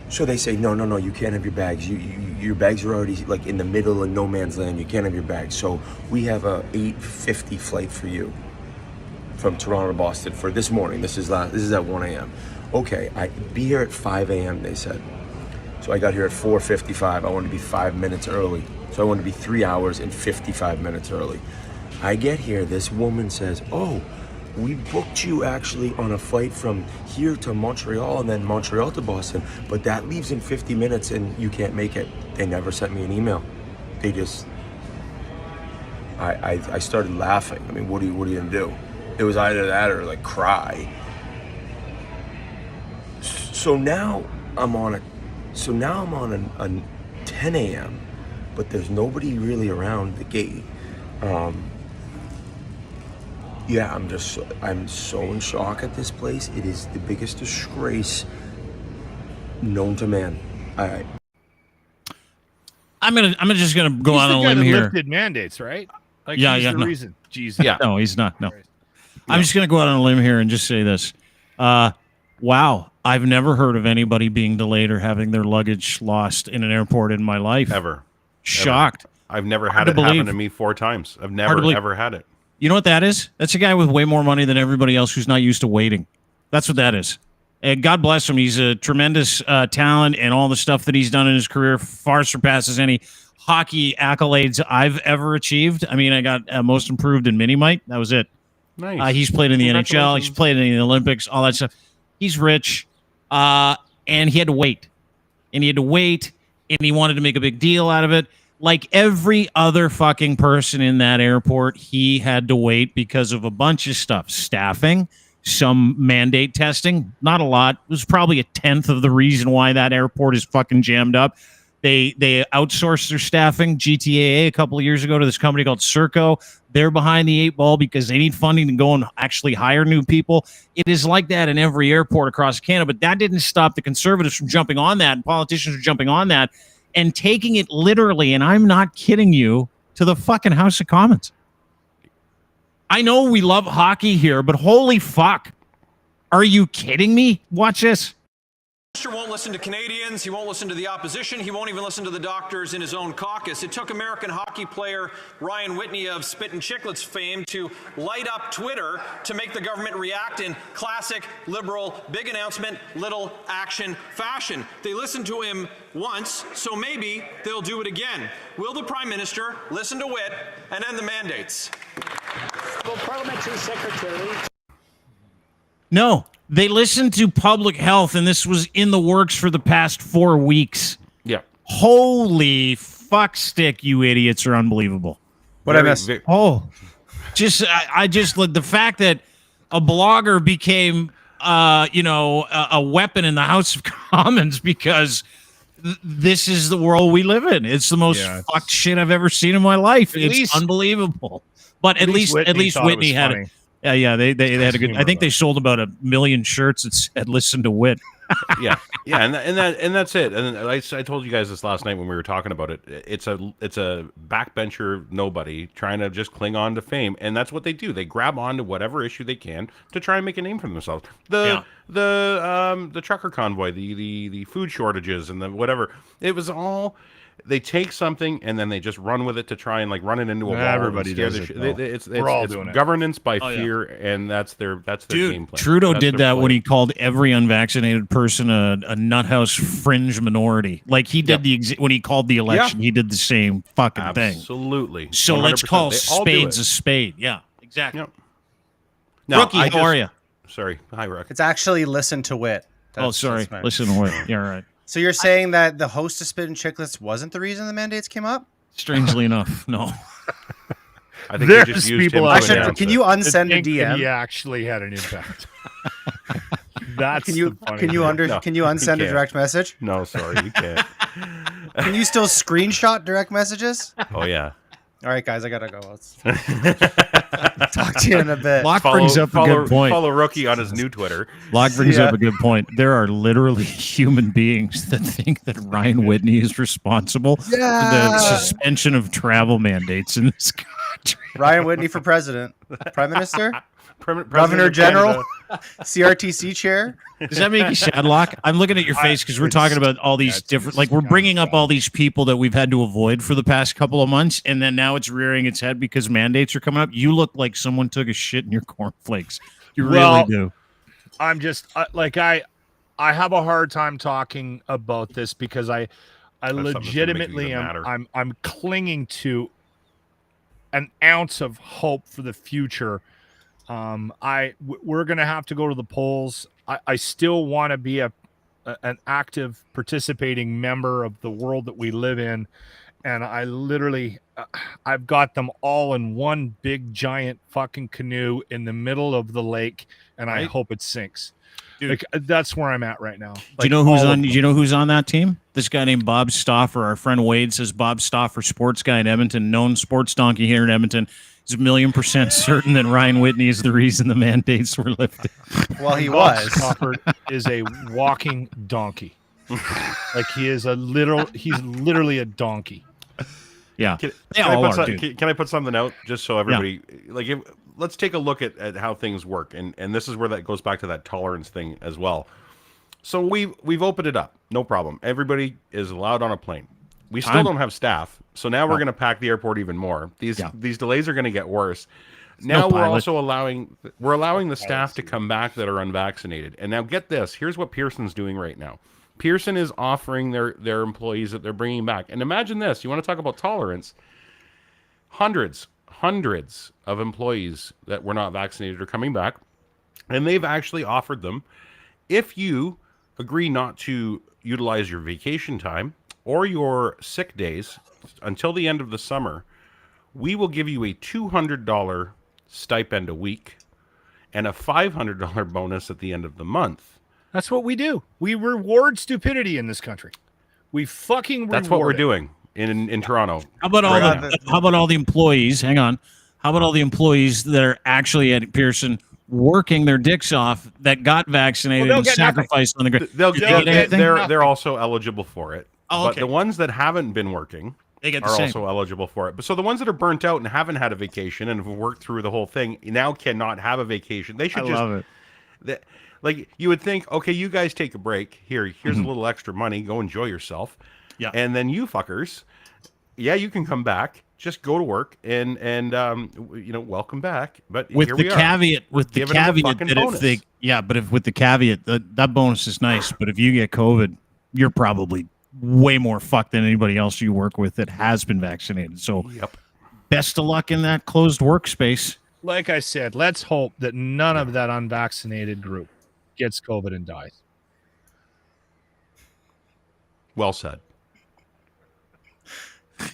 So they say, no, you can't have your bags. Your bags are already like in the middle of no man's land. You can't have your bags. So we have a 8:50 flight for you from Toronto to Boston for this morning. This is at 1 a.m. Okay, be here at 5 a.m. they said. So I got here at 4:55. I wanted to be 5 minutes early. So I wanted to be 3 hours and 55 minutes early. I get here, this woman says, oh, we booked you actually on a flight from here to Montreal and then Montreal to Boston, but that leaves in 50 minutes and you can't make it. They never sent me an email. They just, I started laughing. I mean, what are you gonna do? It was either that or like cry. So now I'm on a 10 a.m., but there's nobody really around the gate. Yeah, I'm so in shock at this place. It is the biggest disgrace known to man. I'm just gonna go He's on the a guy limb that here. lifted mandates, right? Like, Yeah, he's yeah, the no. reason. Jesus. Yeah. No, he's not. No. I'm just going to go out on a limb here and just say this. Wow. I've never heard of anybody being delayed or having their luggage lost in an airport in my life. Ever. Shocked. I've never Hard had to it happen believe. to me 4 times. I've Hard to never, believe. ever had it. You know what that is? That's a guy with way more money than everybody else who's not used to waiting. That's what that is. And God bless him. He's a tremendous talent, and all the stuff that he's done in his career far surpasses any hockey accolades I've ever achieved. I mean, I got most improved in Mini-Mite. That was it. Nice. He's played in the NHL. He's Congratulations. played in the Olympics, all that stuff. He's rich, and he had to wait. And he wanted to make a big deal out of it. Like every other fucking person in that airport, he had to wait because of a bunch of stuff. Staffing, some mandate testing, not a lot. It was probably a tenth of the reason why that airport is fucking jammed up. They outsourced their staffing, GTAA, a couple of years ago to this company called Serco. They're behind the 8 ball because they need funding to go and actually hire new people. It is like that in every airport across Canada, but that didn't stop the conservatives from jumping on that, and politicians from jumping on that and taking it literally, and I'm not kidding you, to the fucking House of Commons. I know we love hockey here, but holy fuck. Are you kidding me? Watch this. Minister won't listen to Canadians, he won't listen to the opposition, he won't even listen to the doctors in his own caucus. It took American hockey player Ryan Whitney of Spit and Chicklets fame to light up Twitter to make the government react in classic liberal, big announcement, little action fashion. They listened to him once, so maybe they'll do it again. Will the Prime Minister listen to Whit and end the mandates? Well, Parliamentary Secretary. No, they listened to public health, and this was in the works for the past 4 weeks. Yeah. Holy fuck stick, you idiots are unbelievable. What I missed? Oh, I just the fact that a blogger became, a weapon in the House of Commons because this is the world we live in. It's the most fucked shit I've ever seen in my life. It's unbelievable. But at least Whitney had it. Yeah, they had a good. I think they sold about 1 million shirts that said "Listen to Whit." yeah, and that's it. And I told you guys this last night when we were talking about it. It's a backbencher nobody trying to just cling on to fame, and that's what they do. They grab onto whatever issue they can to try and make a name for themselves. The trucker convoy, the food shortages, and the whatever. It was all. They take something and then they just run with it to try and run it into a wall. Everybody does it. It's doing it. Governance by fear, and that's their game plan. Trudeau That's did their that play. when he called every unvaccinated person a nuthouse fringe minority. Like he did when he called the election, he did the same fucking thing. Absolutely. So let's 100%. call They all do spades it. a spade. Yeah, exactly. Yep. Now, Rookie, how are you? Sorry. Hi, Rook. It's actually listen to Wit. Sorry. That's Listen to Whit. Yeah, right. So you're saying that the host of Spit and Chicklets wasn't the reason the mandates came up? Strangely enough, no. I think There's they just used people him out to there. announce Can it. you unsend a think that DM? He actually had an impact. That's Can you the funny can you thing. under No, can you you unsend a can't. direct message? No, sorry, you can't. Can you still screenshot direct messages? Oh yeah. All right, guys, I gotta go. Let's talk to you in a bit. Locke brings up a good point. Follow Rookie on his new Twitter. Locke brings up a good point. There are literally human beings that think that Ryan Whitney is responsible for the suspension of travel mandates in this country. Ryan Whitney for president, prime minister, President governor of general, Canada. CRTC chair. Does that make you sad, Locke? I'm looking at your face because we're talking about all these different, we're bringing up all these people that we've had to avoid for the past couple of months, and then now it's rearing its head because mandates are coming up. You look like someone took a shit in your cornflakes. You really do. I'm just I have a hard time talking about this because I something that's gonna make it legitimately even madder. I'm clinging to an ounce of hope for the future. We're gonna have to go to the polls. I still want to be an active participating member of the world that we live in, and I literally, I've got them all in one big giant fucking canoe in the middle of the lake, and I hope it sinks. Dude. Like, that's where I'm at right now. Do you know who's on? Do you know who's on that team? This guy named Bob Stauffer. Our friend Wade says Bob Stauffer, sports guy in Edmonton, known sports donkey here in Edmonton. He's 1,000,000% certain that Ryan Whitney is the reason the mandates were lifted. Well, he Bob was. Stauffer is a walking donkey. Like he's literally a donkey. Yeah, Can I put something out just so everybody let's take a look at how things work, and this is where that goes back to that tolerance thing as well. So we've opened it up, no problem. Everybody is allowed on a plane. We still don't have staff, so now we're going to pack the airport even more. These delays are going to get worse. Now we're also allowing the staff to come back that are unvaccinated. And now get this, here's what Pearson's doing right now. Pearson is offering their employees that they're bringing back. And imagine this, you want to talk about tolerance? Hundreds of employees that were not vaccinated are coming back, and they've actually offered them, if you agree not to utilize your vacation time or your sick days until the end of the summer, we will give you a $200 stipend a week and a $500 bonus at the end of the month. That's what we do. We reward stupidity in this country. We fucking reward That's what we're it. doing in Toronto. How about all the employees? Hang on. How about all the employees that are actually at Pearson working their dicks off that got vaccinated and sacrificed on the ground? They're also eligible for it. Oh, okay. But the ones that haven't been working are also eligible for it. But so the ones that are burnt out and haven't had a vacation and have worked through the whole thing now cannot have a vacation. They should love it. Like you would think, okay, you guys take a break. Here's a little extra money. Go enjoy yourself. Yeah. And then you fuckers, you can come back. Just go to work and welcome back. But with here the we are. caveat, with the Giving them a caveat fucking that bonus. with the caveat that bonus is nice, but if you get COVID, you're probably way more fucked than anybody else you work with that has been vaccinated. So, best of luck in that closed workspace. Like I said, let's hope that none of that unvaccinated group gets COVID and dies. Well said.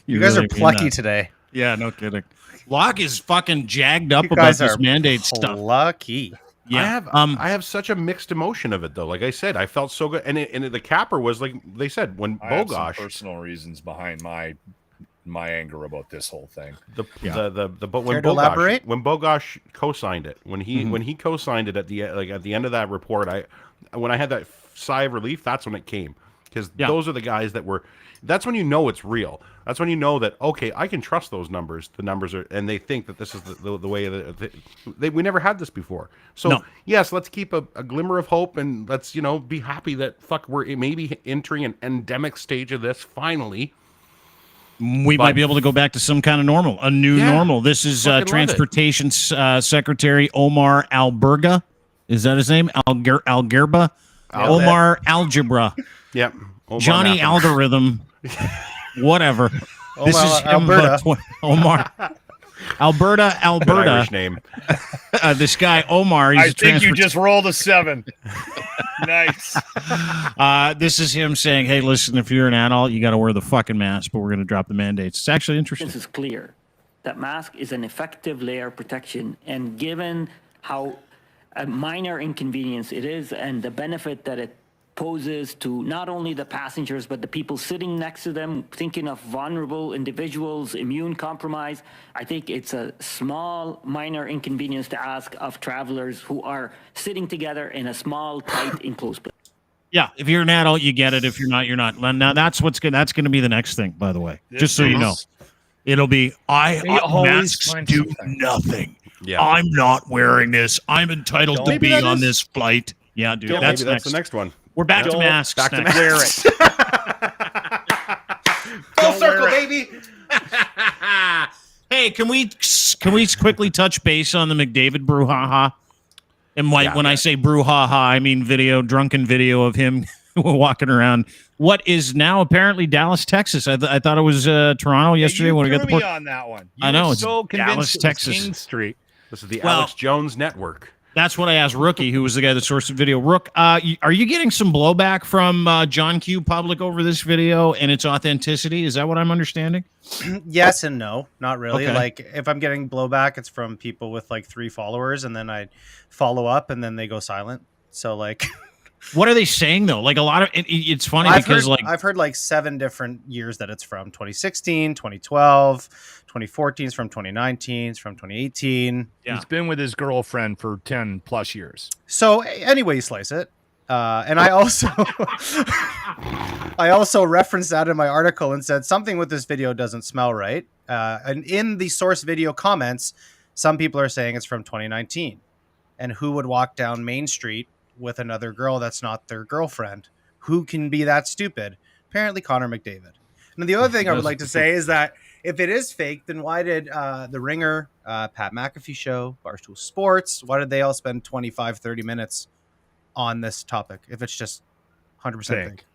You guys are plucky today. Yeah, no kidding. Locke is fucking jagged up about this mandate stuff. Lucky. Yeah, I have such a mixed emotion of it though. Like I said, I felt so good, and the capper was like they said when I have some Bogosh. personal reasons behind my anger about this whole thing. But when Bogosh co-signed it, when he co-signed it at the end of that report, when I had that sigh of relief, that's when it came, because those are the guys that were. That's when you know it's real. That's when you know that, okay, I can trust those numbers. The numbers are, and they think that this is the way we never had this before. So yes, let's keep a glimmer of hope, and let's be happy that we're maybe entering an endemic stage of this finally. We might be able to go back to some kind of normal, a new normal. This is Transportation Secretary Omar Alberga. Is that his name? Algerba? Omar Algebra. Yep. Omar Johnny Algorithm. Whatever. This is Alberta. Omar. Alberta. Irish name. This guy, Omar. I think you just rolled a 7. Nice. This is him saying, hey, listen, if you're an adult, you got to wear the fucking mask, but we're going to drop the mandates. It's actually interesting. This is clear. That mask is an effective layer of protection, and given how a minor inconvenience it is and the benefit that it poses to not only the passengers but the people sitting next to them, thinking of vulnerable individuals, immune compromise, I think it's a small minor inconvenience to ask of travelers who are sitting together in a small, tight, enclosed place. Yeah, if you're an adult, you get it. If you're not, you're not. Now that's going to be the next thing, by the way. Just so you know, it'll be masks do nothing. Yeah. I'm not wearing this. I'm entitled to be on this flight. Yeah, dude. That's the next one. We're back to masks. Back to next. wear it. Full circle, baby. Hey, can we quickly touch base on the McDavid brouhaha? And when I say brouhaha, I mean drunken video of him walking around what is now apparently Dallas, Texas. I thought it was Toronto yesterday when we got the port. On that one. I know it's so Dallas, Texas. King Street. This is the Alex Jones Network. That's what I asked Rookie, who was the guy that sourced the video. Rook, are you getting some blowback from John Q. Public over this video and its authenticity? Is that what I'm understanding? Yes and no, not really. Okay. Like if I'm getting blowback, it's from people with like 3 followers, and then I follow up, and then they go silent. So like, what are they saying though? Like a lot of it's funny I've heard like 7 different years that it's from: 2016, 2012, 2014 is from 2019, it's from 2018. Yeah. He's been with his girlfriend for 10 plus years. So anyway, you slice it. And I also I also referenced that in my article and said something with this video doesn't smell right. And in the source video comments, some people are saying it's from 2019. And who would walk down Main Street with another girl that's not their girlfriend? Who can be that stupid? Apparently Connor McDavid. And the other thing I would like to say is that if it is fake, then why did The Ringer, Pat McAfee Show, Barstool Sports, why did they all spend 25, 30 minutes on this topic if it's just 100% fake?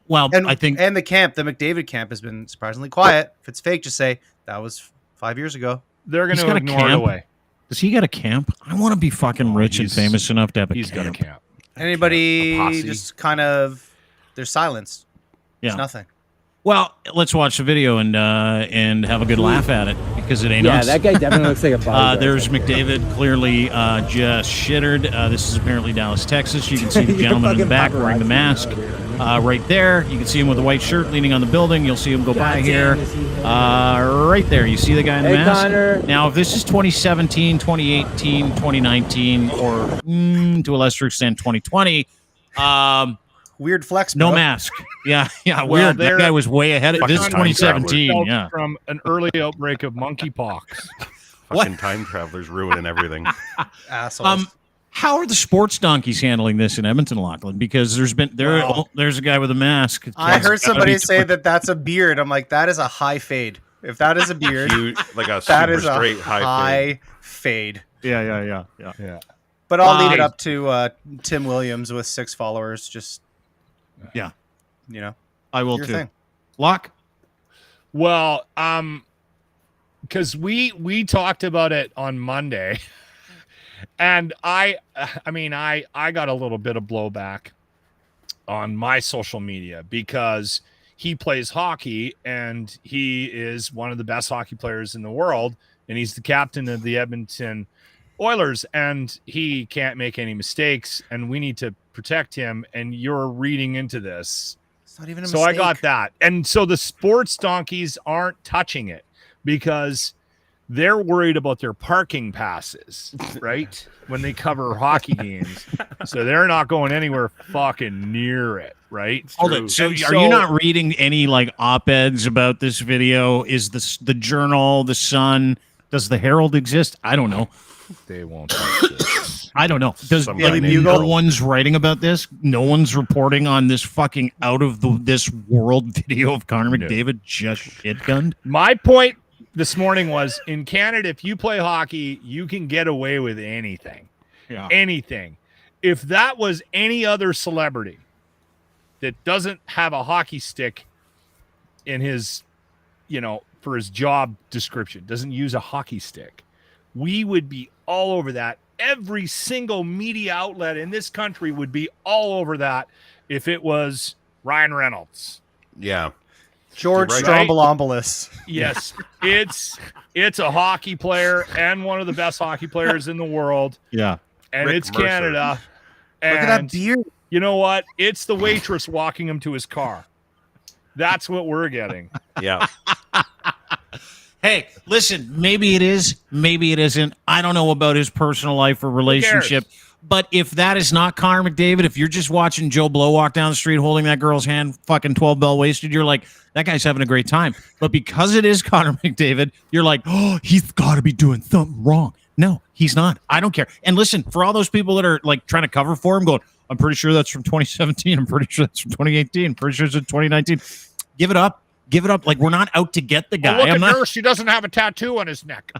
Well, And I think the McDavid camp has been surprisingly quiet. If it's fake, just say that was 5 years ago. They're going He's to got a ignore it camp. away. does he got a camp? I want to be fucking rich and he's- famous enough to have a He's got a camp. camp. Anybody A posse. just kind of, there's silence. Yeah. There's nothing. Well, let's watch the video and have a good laugh at it because it ain't Yeah, us. that guy definitely looks like a bodyguard. There's McDavid clearly just shittered. This is apparently Dallas, Texas. You can see the You're gentleman in the fucking back wearing the paparazzi mask right there. You can see him with a white shirt leaning on the building. You'll see him go by God here. damn, is he hit? Right there. You see the guy in the Hey, mask? Connor. Now, if this is 2017, 2018, 2019, or to a lesser extent, 2020, Weird flex, no bro. mask. Yeah, Well, weird. That they're- guy was way ahead. This is Fucking time 2017. Yeah. From an early outbreak of monkeypox. Fucking time travelers ruining everything. Assholes. How are the sports donkeys handling this in Edmonton, Lochlin? Because there's a guy with a mask. I It's heard gotta somebody be say that that's a beard. I'm like, that is a high fade. If that is a beard, Huge, like a that super is a straight high fade. fade. Yeah. But I'll leave it Nice. up to Tim Williams with 6 followers. Just, Yeah. you know, I will your too. thing. Lock. Well, because we talked about it on Monday, and I got a little bit of blowback on my social media because he plays hockey and he is one of the best hockey players in the world, and he's the captain of the Edmonton Oilers, and he can't make any mistakes, and we need to protect him. And you're reading into this. It's not even a So mistake. I got that. And so the sports donkeys aren't touching it because they're worried about their parking passes, right? When they cover hockey games. So they're not going anywhere fucking near it, right? Hold it. So And are you not reading any like op-eds about this video? Is this the Journal, the Sun? Does the Herald exist? I don't know. They won't touch this. I don't know. Does Some Daily guy named Bugle? no one's writing about this? No one's reporting on this fucking out of this world video of Connor McDavid just shit-gunned? My point this morning was in Canada, if you play hockey, you can get away with anything. Yeah. Anything. If that was any other celebrity that doesn't have a hockey stick in his, for his job description, doesn't use a hockey stick, we would be all over that. Every single media outlet in this country would be all over that if it was Ryan Reynolds. Yeah. George You're right. Strombolopoulos. Yes, it's a hockey player and one of the best hockey players in the world, Yeah. and Rick it's Mercer. Canada. Look at that beard. You know what? It's the waitress walking him to his car. That's what we're getting. Yeah. Hey, listen, maybe it is, maybe it isn't. I don't know about his personal life or relationship. But if that is not Connor McDavid, if you're just watching Joe Blow walk down the street holding that girl's hand fucking 12 bell wasted, you're like, that guy's having a great time. But because it is Connor McDavid, you're like, oh, he's got to be doing something wrong. No, he's not. I don't care. And listen, for all those people that are like trying to cover for him, going, I'm pretty sure that's from 2017. I'm pretty sure that's from 2018. I'm pretty sure it's from 2019. Give it up. Give it up. Like, we're not out to get the guy. Look at I'm not, Nurse. He doesn't have a tattoo on his neck.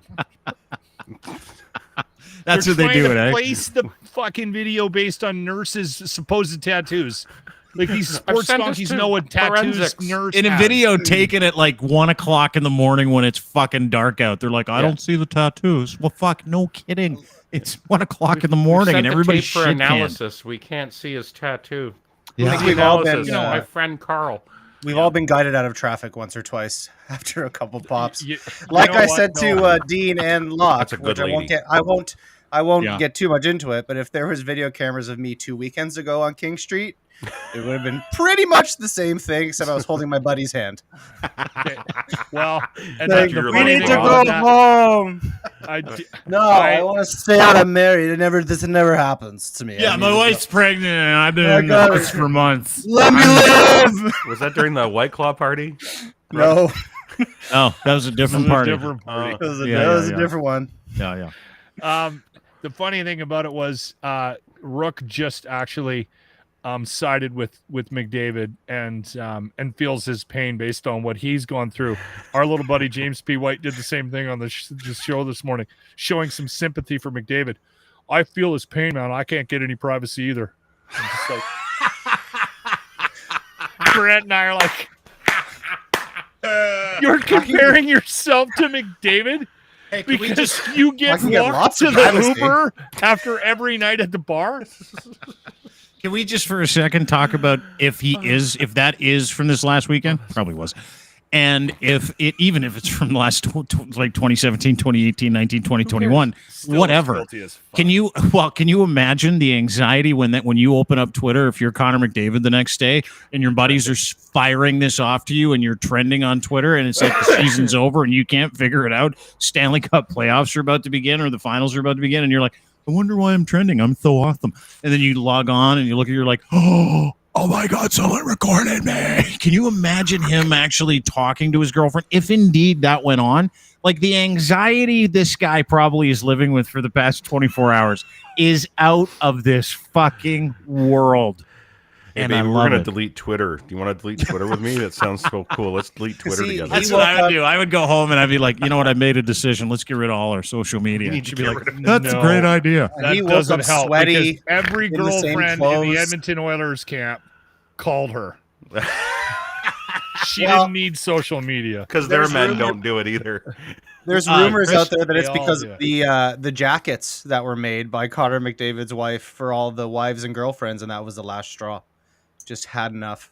that's They're what they trying do to it, eh? place the fucking video based on Nurse's supposed tattoos. Like these sports sent this donkeys to know what tattoos forensics. nurse In a has. video taken at like 1 o'clock in the morning when it's fucking dark out, they're like, I don't see the tattoos. Well, fuck, no kidding. It's 1 o'clock in the morning and everybody's for shit analysis. We can't see his tattoo. Yeah. think we've all Analysis. been, My friend Carl. We've all been guided out of traffic once or twice after a couple pops. You Like know I what, said though? to Dean and Locke, That's a good which lady. I won't Yeah. get too much into it, but if there was video cameras of me 2 weekends ago on King Street, it would have been pretty much the same thing, except I was holding my buddy's hand. Okay. Well, and Like, you're the a we funny need little thing to about go that- home. I- No, I- I want to stay out. I'm married. This never happens to me. I Yeah, need my to wife's pregnant and I've been I in the got house it. for months. go. Let me live. Was that during the White Claw party? No, Oh, that was a different This is a party. different party. that was Yeah, a yeah. different one. Yeah, yeah. The funny thing about it was Rook just actually sided with McDavid and feels his pain based on what he's gone through. Our little buddy James P. White did the same thing on the show this morning, showing some sympathy for McDavid. I feel his pain, man. I can't get any privacy either. I'm just like, Brent and I are like, you're comparing yourself to McDavid because you I get can get walked lots to of the privacy. Uber after every night at the bar. Can we just for a second talk about if that is from this last weekend? Probably was. And even if it's from the last like 2017, 2018, 19, 20, 21, whatever. Can you imagine the anxiety when you open up Twitter, if you're Connor McDavid the next day and your buddies are firing this off to you and you're trending on Twitter and it's like the season's over and you can't figure it out. Stanley Cup playoffs are about to begin or the finals are about to begin and you're like, I wonder why I'm trending. I'm so awesome. And then you log on and you look at you're like, oh my God, someone recorded me. Can you imagine him actually talking to his girlfriend? If indeed that went on, like the anxiety this guy probably is living with for the past 24 hours is out of this fucking world. Hey, And baby, I we're love gonna it. delete Twitter. Do you want to delete Twitter with me? That sounds so cool. Let's delete Twitter See, together. That's what I would do. I would go home and I'd be like, you know what? I made a decision. Let's get rid of all our social media. You need And to she'd be get like, rid of- that's a No. great idea. And That he woke doesn't up help sweaty because every in the same girlfriend in clothes. the Edmonton Oilers camp called her. She Well- didn't need social media. Because their There's men rumor- don't do it either. There's rumors Chris, out there that they it's all because do of it. the jackets that were made by Connor McDavid's wife for all the wives and girlfriends, and that was the last straw. Just had enough.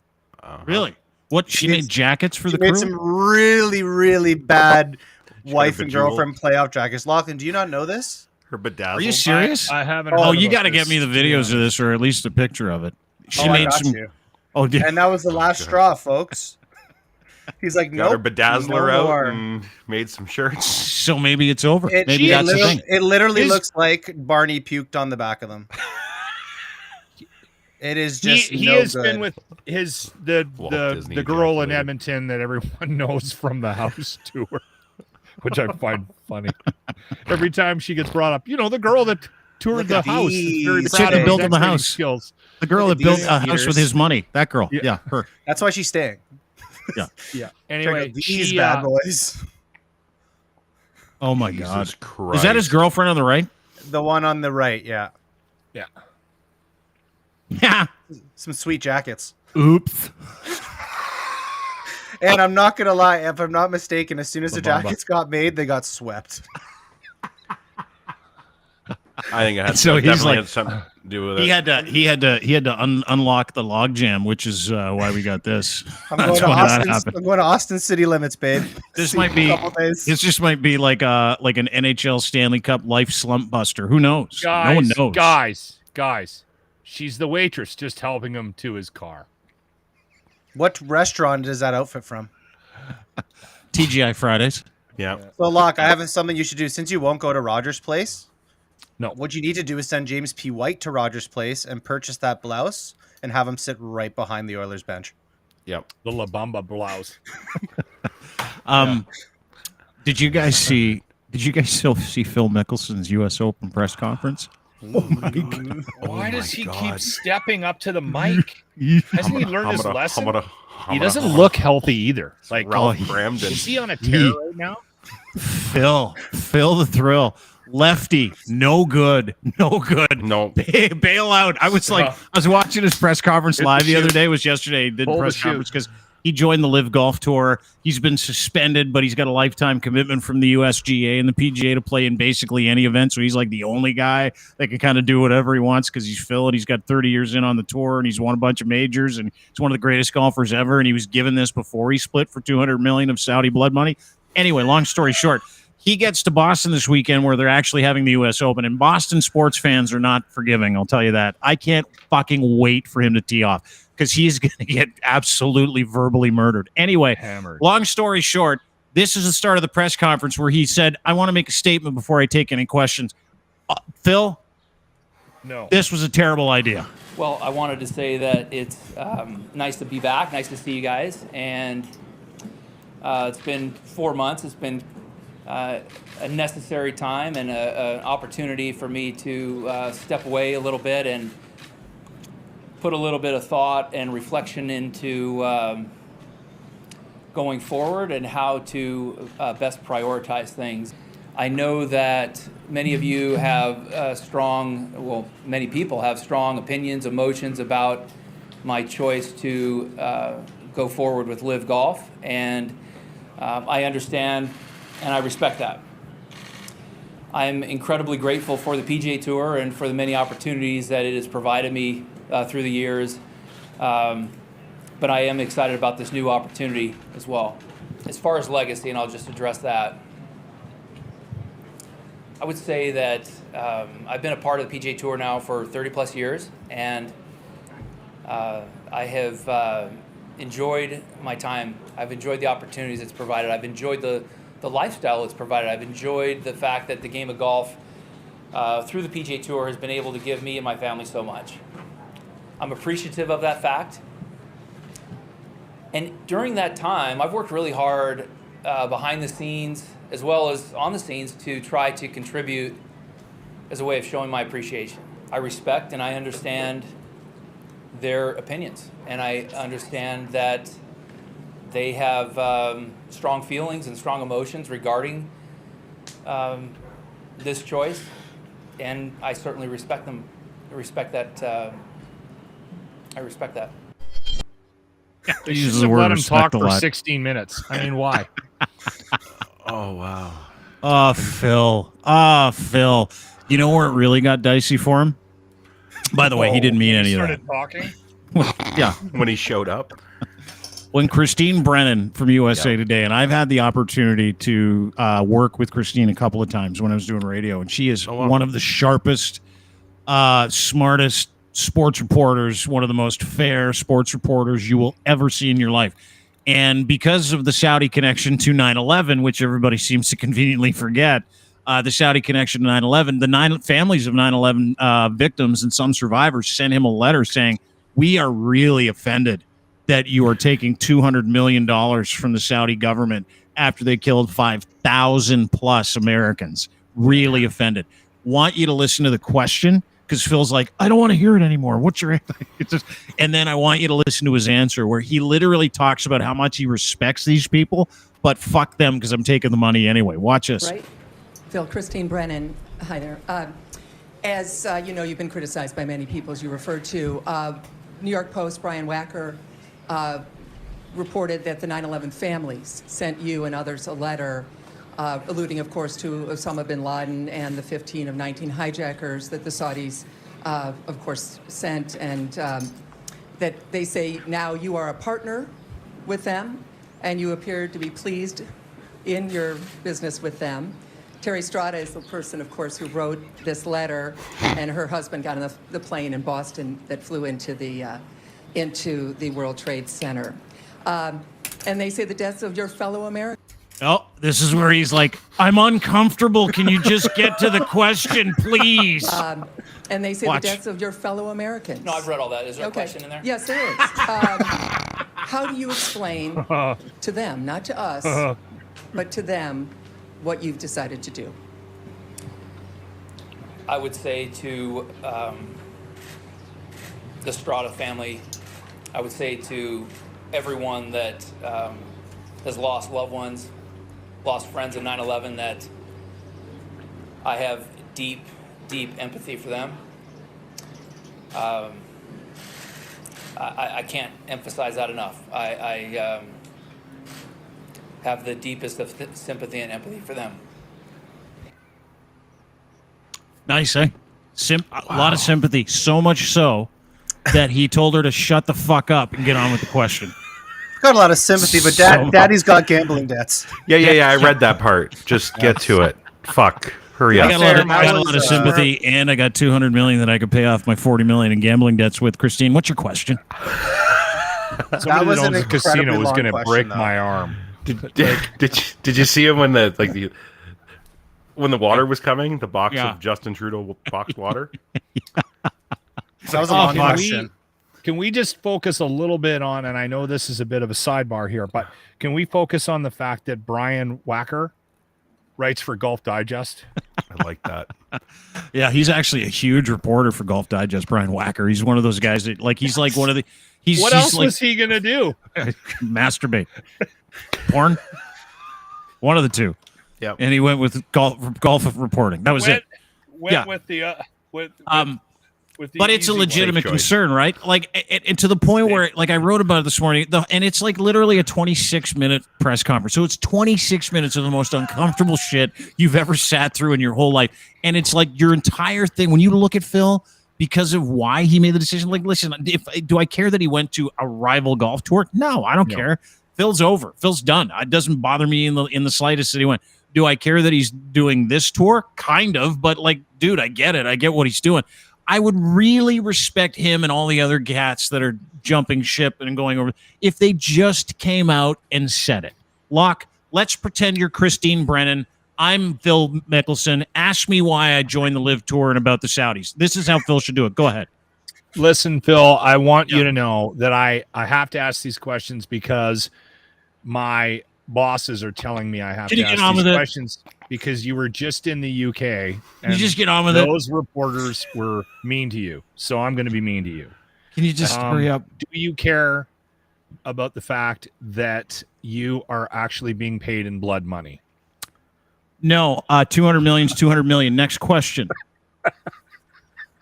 Really? What? She made jackets for She the made crew? some really, really bad wife and bejeweled. girlfriend playoff jackets. Lachlan, do you not know this? Her bedazzled. Are you serious? I haven't. Oh, heard you about got to get this, me the to be videos of honest. this or at least a picture of it. She I made got some. you. Oh, yeah. And that was the last straw, folks. He's like, Got her nope, bedazzler no out more. and made some shirts. So maybe it's over. Maybe It that's the literally, thing. it literally His- looks like Barney puked on the back of them. It is just He no has good. been with the Walt Disney the girl in ejaculated. Edmonton that everyone knows from the house tour, which I find funny. Every time she gets brought up, you know, the girl that toured Look the at house, is very these. The chick proud that of built her in the decorating house. skills. The girl that Look at built these a house with haters. his money. That girl. Yeah. Yeah, her. That's why she's staying. Yeah. Check Anyway, out these she bad boys. Oh my Jesus God. Christ. Is that his girlfriend on the right? The one on the right, yeah. Yeah. Some sweet jackets. Oops. And I'm not gonna lie, if I'm not mistaken, as soon as the La Bamba. jackets got made, they got swept. I think it had, So he's definitely like- had something to do with it. He had to unlock the log jam, which is why we got this. I'm going, That's to why that Austin, happened. I'm going to Austin City Limits, babe. This See might you in be- a couple days. This just might be like an NHL Stanley Cup life slump buster. Who knows? guys, No one knows. guys, she's the waitress just helping him to his car. What restaurant is that outfit from? TGI Fridays. Yeah. So, Locke, I have something you should do. Since you won't go to Rogers Place, No. what you need to do is send James P. White to Rogers Place and purchase that blouse and have him sit right behind the Oilers bench. Yep. The La Bamba blouse. Did you guys still see Phil Mickelson's U.S. Open press conference? Oh my God. Why does my he God. keep stepping up to the mic? Hasn't he learned his lesson? He doesn't look healthy either. Like, Ralph oh, Brandon. is he on a tear right now? Phil the thrill. Lefty, no good. No. Bail out. I was watching his press conference live the other day. It was yesterday. He did a press conference because he joined the Live Golf Tour. He's been suspended, but he's got a lifetime commitment from the USGA and the PGA to play in basically any event. So he's like the only guy that can kind of do whatever he wants because he's Phil and he's got 30 years in on the tour and he's won a bunch of majors and he's one of the greatest golfers ever. And he was given this before he split for $200 million of Saudi blood money. Anyway, long story short, he gets to Boston this weekend where they're actually having the U.S. Open, and Boston sports fans are not forgiving. I'll tell you that. I can't fucking wait for him to tee off because he's going to get absolutely verbally murdered. Anyway, long story short, this is the start of the press conference where he said, I want to make a statement before I take any questions. Phil? No. This was a terrible idea. Well, I wanted to say that it's nice to be back, nice to see you guys, and it's been 4 months. It's been a necessary time and an opportunity for me to step away a little bit and put a little bit of thought and reflection into going forward and how to best prioritize things. I know that many of you have many people have strong opinions, emotions about my choice to go forward with Live Golf, and I understand and I respect that. I'm incredibly grateful for the PGA Tour and for the many opportunities that it has provided me through the years, but I am excited about this new opportunity as well. As far as legacy, and I'll just address that, I would say that I've been a part of the PGA Tour now for 30 plus years, and I have enjoyed my time. I've enjoyed the opportunities it's provided. I've enjoyed the lifestyle it's provided. I've enjoyed the fact that the game of golf through the PGA Tour has been able to give me and my family so much. I'm appreciative of that fact. And during that time, I've worked really hard behind the scenes as well as on the scenes to try to contribute as a way of showing my appreciation. I respect and I understand their opinions, and I understand that they have strong feelings and strong emotions regarding this choice, and I certainly respect them. I respect that. I respect that. They should have let him talk for 16 minutes. I mean, why? Oh, wow. Oh, Phil. Phil. You know where it really got dicey for him? By the way, he didn't mean any of that. Started talking? Yeah. When he showed up. When Christine Brennan from USA Today, and I've had the opportunity to work with Christine a couple of times when I was doing radio, and she is one of the sharpest, smartest sports reporters, one of the most fair sports reporters you will ever see in your life. And because of the Saudi connection to 9/11, which everybody seems to conveniently forget, the Saudi connection to 9/11, the 9 families of 9/11 victims and some survivors sent him a letter saying, we are really offended that you are taking $200 million from the Saudi government after they killed 5,000 plus Americans. Really offended. Want you to listen to the question, because Phil's like, I don't want to hear it anymore. What's your it's just, and then I want you to listen to his answer where he literally talks about how much he respects these people, but fuck them because I'm taking the money anyway. Watch this. Right. Phil, Christine Brennan. Hi there. As you know, you've been criticized by many people, as you referred to. New York Post, Brian Wacker, reported that the 9/11 families sent you and others a letter alluding, of course, to Osama bin Laden and the 15 of 19 hijackers that the Saudis, of course, sent, and that they say now you are a partner with them and you appear to be pleased in your business with them. Terry Strada is the person, of course, who wrote this letter, and her husband got on the plane in Boston that flew into the World Trade Center. And they say the deaths of your fellow Americans. Oh, this is where he's like, I'm uncomfortable. Can you just get to the question, please? And they say the deaths of your fellow Americans. No, I've read all that. Is there a question in there? Yes, there is. How do you explain to them, not to us, but to them, what you've decided to do? I would say to the Strada family, I would say to everyone that has lost loved ones, lost friends in 9/11, that I have deep, deep empathy for them. I can't emphasize that enough. I have the deepest of sympathy and empathy for them. Nice, eh? A lot of sympathy. So much so that he told her to shut the fuck up and get on with the question. Got a lot of sympathy, but Daddy's got gambling debts. Yeah. I read that part. Just get to it. Fuck. Hurry up. I got a lot of sympathy, and I got $200 million that I could pay off my $40 million in gambling debts with. Christine, what's your question? Somebody that owns a casino is going to break my arm. Did you see him when the water was coming? The box of Justin Trudeau boxed water. That was a long question. Can we just focus a little bit on, and I know this is a bit of a sidebar here, but can we focus on the fact that Brian Wacker writes for Golf Digest? I like that. Yeah, he's actually a huge reporter for Golf Digest, Brian Wacker. He's one of those guys that, like, he's like one of the... What else was he going to do? Masturbate. Porn? One of the two. Yeah. And he went with golf reporting. That was it. With the... But it's a legitimate concern, right? Like, and to the point where, like, I wrote about it this morning, and it's like literally a 26-minute press conference. So it's 26 minutes of the most uncomfortable shit you've ever sat through in your whole life. And it's like your entire thing, when you look at Phil, because of why he made the decision, like, listen, do I care that he went to a rival golf tour? No, I don't care. Phil's over. Phil's done. It doesn't bother me in the slightest that he went. Do I care that he's doing this tour? Kind of, but, like, dude, I get it. I get what he's doing. I would really respect him and all the other cats that are jumping ship and going over if they just came out and said it. Locke, let's pretend you're Christine Brennan. I'm Phil Mickelson. Ask me why I joined the Live Tour and about the Saudis. This is how Phil should do it. Go ahead. Listen, Phil, I want you to know that I have to ask these questions because my bosses are telling me I have to ask these questions because you were just in the UK and you just get on with it. Those reporters were mean to you, so I'm going to be mean to you. Can you just hurry up? Do you care about the fact that you are actually being paid in blood money? No, 200 million is 200 million. Next question.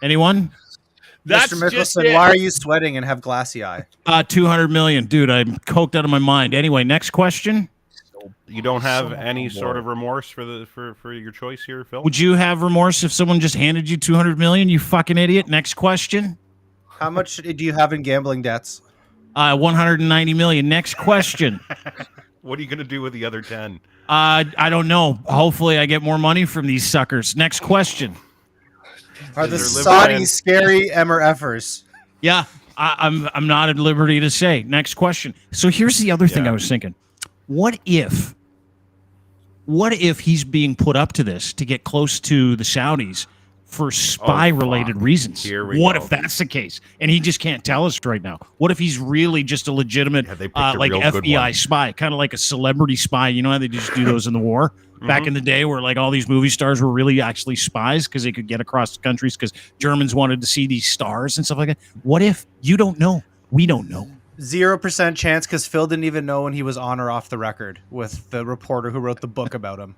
Anyone? That's Mr. Mickelson, why are you sweating and have glassy eye? 200 million. Dude, I'm coked out of my mind. Anyway, next question. You don't have any sort of remorse for your choice here, Phil? Would you have remorse if someone just handed you 200 million, you fucking idiot? Next question. How much do you have in gambling debts? 190 million. Next question. What are you going to do with the other 10? I don't know. Hopefully I get more money from these suckers. Next question. Are the Saudis scary MRFers? Yeah, I'm not at liberty to say. Next question. So here's the other thing I was thinking. What if he's being put up to this to get close to the Saudis for spy-related reasons? What if that's the case? And he just can't tell us right now. What if he's really just a legitimate like FBI spy, kind of like a celebrity spy? You know how they just do those in the war? Back in the day where like all these movie stars were really actually spies because they could get across the countries because Germans wanted to see these stars and stuff like that. What if you don't know? We don't know. 0% chance because Phil didn't even know when he was on or off the record with the reporter who wrote the book about him.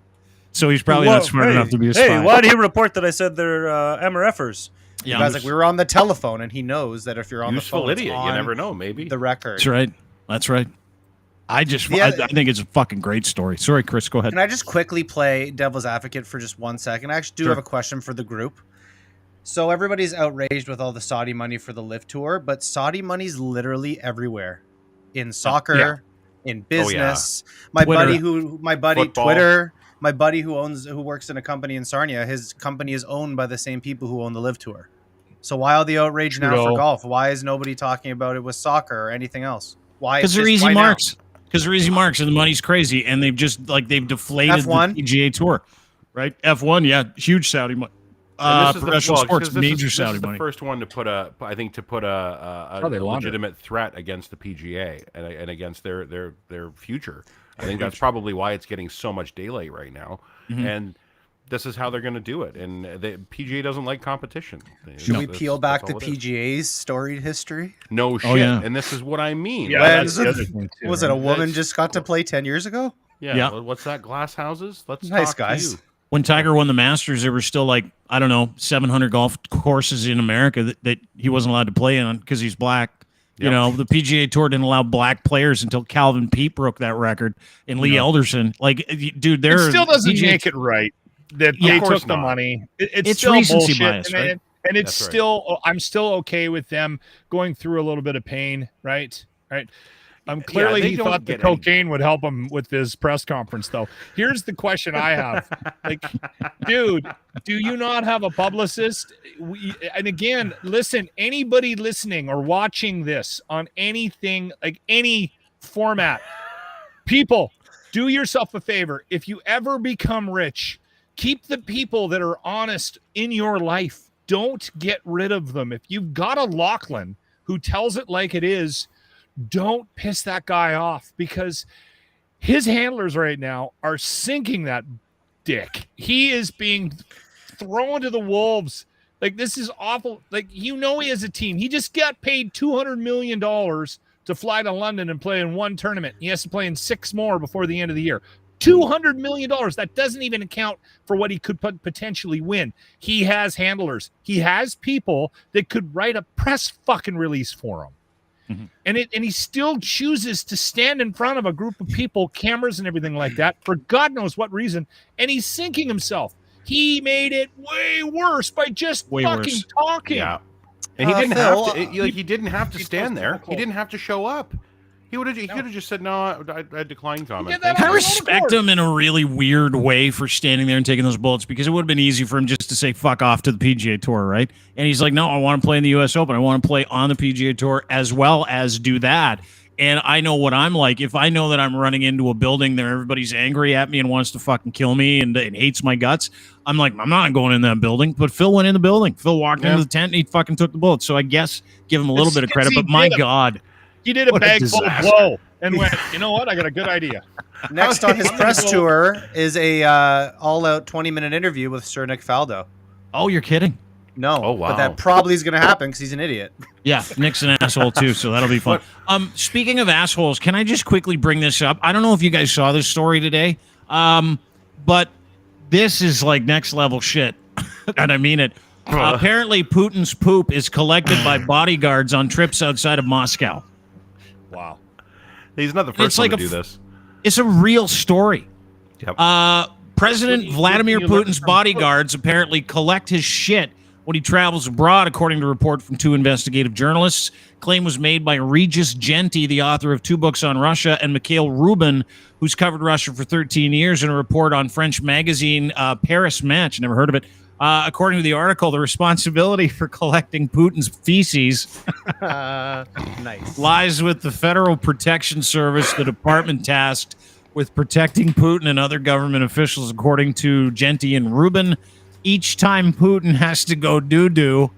So he's probably not smart enough to be a spy. Hey, why did he report that I said they're MRFers? Yeah, guys, like we were on the telephone, and he knows that if you're on the phone, idiot. You never know. Maybe the record. That's right. That's right. I think it's a fucking great story. Sorry, Chris, go ahead. Can I just quickly play devil's advocate for just 1 second? I actually do have a question for the group. So everybody's outraged with all the Saudi money for the Live Tour, but Saudi money's literally everywhere. In soccer, in business. My buddy Twitter, my buddy who works in a company in Sarnia, his company is owned by the same people who own the Live Tour. So why all the outrage now for golf? Why is nobody talking about it with soccer or anything else? Why? Because they're easy marks. Because they're easy marks and the money's crazy, and they've deflated F1? the PGA Tour, right? F1, yeah, huge Saudi money. Professional sports, major Saudi money. The first one to put a legitimate threat against the PGA and against their future. I think that's probably why it's getting so much daylight right now, and this is how they're going to do it. And the PGA doesn't like competition. Should we peel back the PGA's storied history? No shit. And this is what I mean. Yeah, was it a woman just got to play 10 years ago? Yeah. What's that? Glass houses? Let's nice talk guys. to you. When Tiger won the Masters, there were still like, I don't know, 700 golf courses in America that he wasn't allowed to play on because he's black. You know, the PGA Tour didn't allow black players until Calvin Peete broke that record and Lee Elderson. Like, dude, it still doesn't make it right that they took the money. It's still recency bullshit, bias, right? And it's still, I'm still okay with them going through a little bit of pain, right? Clearly he thought the cocaine would help him with his press conference, though. Here's the question I have. Like, dude, do you not have a publicist? And again, listen, anybody listening or watching this on anything, like any format, people, do yourself a favor. If you ever become rich, keep the people that are honest in your life. Don't get rid of them. If you've got a Lochlin who tells it like it is, don't piss that guy off, because his handlers right now are sinking that dick. He is being thrown to the wolves. Like, this is awful. Like, he has a team. He just got paid $200 million to fly to London and play in one tournament. He has to play in 6 more before the end of the year. $200 million. That doesn't even account for what he could potentially win. He has handlers. He has people that could write a press fucking release for him. Mm-hmm. And he still chooses to stand in front of a group of people, cameras and everything like that, for God knows what reason, and he's sinking himself. He made it way worse by just fucking talking. Yeah, and he didn't have to. He didn't have to stand there. He didn't have to show up. He would have. He could have just said, "No, I declined comment." I respect him in a really weird way for standing there and taking those bullets, because it would have been easy for him just to say "fuck off" to the PGA Tour, right? And he's like, "No, I want to play in the U.S. Open. I want to play on the PGA Tour as well as do that." And I know what I'm like. If I know that I'm running into a building that everybody's angry at me and wants to fucking kill me and hates my guts, I'm like, I'm not going in that building. But Phil went in the building. Phil walked into the tent and he fucking took the bullets. So I guess give him a little bit of credit. But my God. He did a bag full of blow and went, you know what? I got a good idea. Next on his press tour is a all-out 20-minute interview with Sir Nick Faldo. Oh, you're kidding? No. Oh, wow. But that probably is going to happen because he's an idiot. Yeah, Nick's an asshole too, so that'll be fun. Speaking of assholes, can I just quickly bring this up? I don't know if you guys saw this story today, but this is like next level shit, and I mean it. Apparently, Putin's poop is collected by bodyguards on trips outside of Moscow. Wow. He's not the first one to do this. It's a real story. Yep. President Vladimir Putin's bodyguards apparently collect his shit when he travels abroad, according to a report from 2 investigative journalists. Claim was made by Regis Genti, the author of 2 books on Russia, and Mikhail Rubin, who's covered Russia for 13 years, in a report on French magazine Paris Match. Never heard of it. According to the article, the responsibility for collecting Putin's feces lies with the Federal Protection Service, the department tasked with protecting Putin and other government officials, according to Genti and Rubin. Each time Putin has to go doo-doo,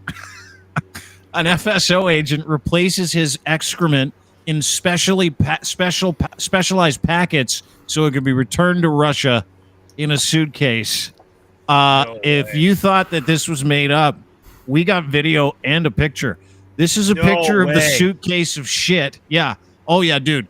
an FSO agent replaces his excrement in specialized packets so it could be returned to Russia in a suitcase. If you thought that this was made up, we got video and a picture. This is a picture of the suitcase of shit. Yeah. Oh, yeah, dude.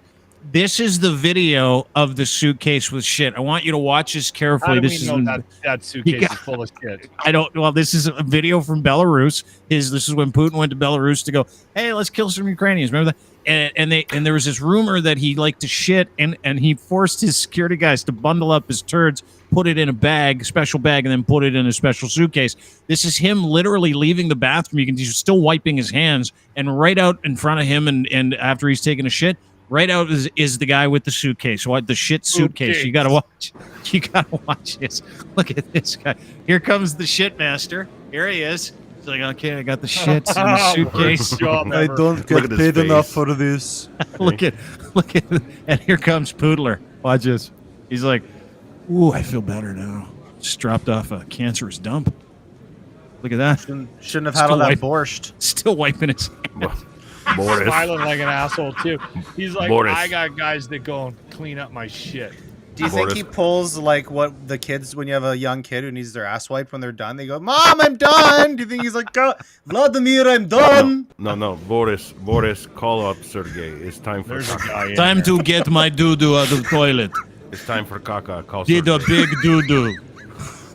This is the video of the suitcase with shit. I want you to watch this carefully. How do this we know that suitcase is full of shit? I don't. Well, this is a video from Belarus. This is when Putin went to Belarus to go, hey, let's kill some Ukrainians. Remember that? And there was this rumor that he liked to shit, and he forced his security guys to bundle up his turds, put it in a bag, special bag, and then put it in a special suitcase. This is him literally leaving the bathroom. You can he's still wiping his hands, and right out in front of him, and after he's taken a shit, right out is the guy with the suitcase. What the shit suitcase? Okay. You gotta watch. You gotta watch this. Look at this guy. Here comes the shit master. Here he is. He's like, okay, I got the shits in the suitcase. I don't get paid enough for this. look at, and here comes Poodler. Watch this. He's like, ooh, I feel better now. Just dropped off a cancerous dump. Look at that. Shouldn't have had all that borscht. Still wiping his hands. Smiling like an asshole too. He's like, Boris. I got guys that go and clean up my shit. Do you think he pulls like what the kids, when you have a young kid who needs their ass wiped when they're done, they go, Mom, I'm done. Do you think he's like, Vladimir, I'm done? No. Boris, call up Sergey. It's time for caca. Time to get my doo-doo out of the toilet. It's time for caca. Call Did Sergey. a big doo-doo.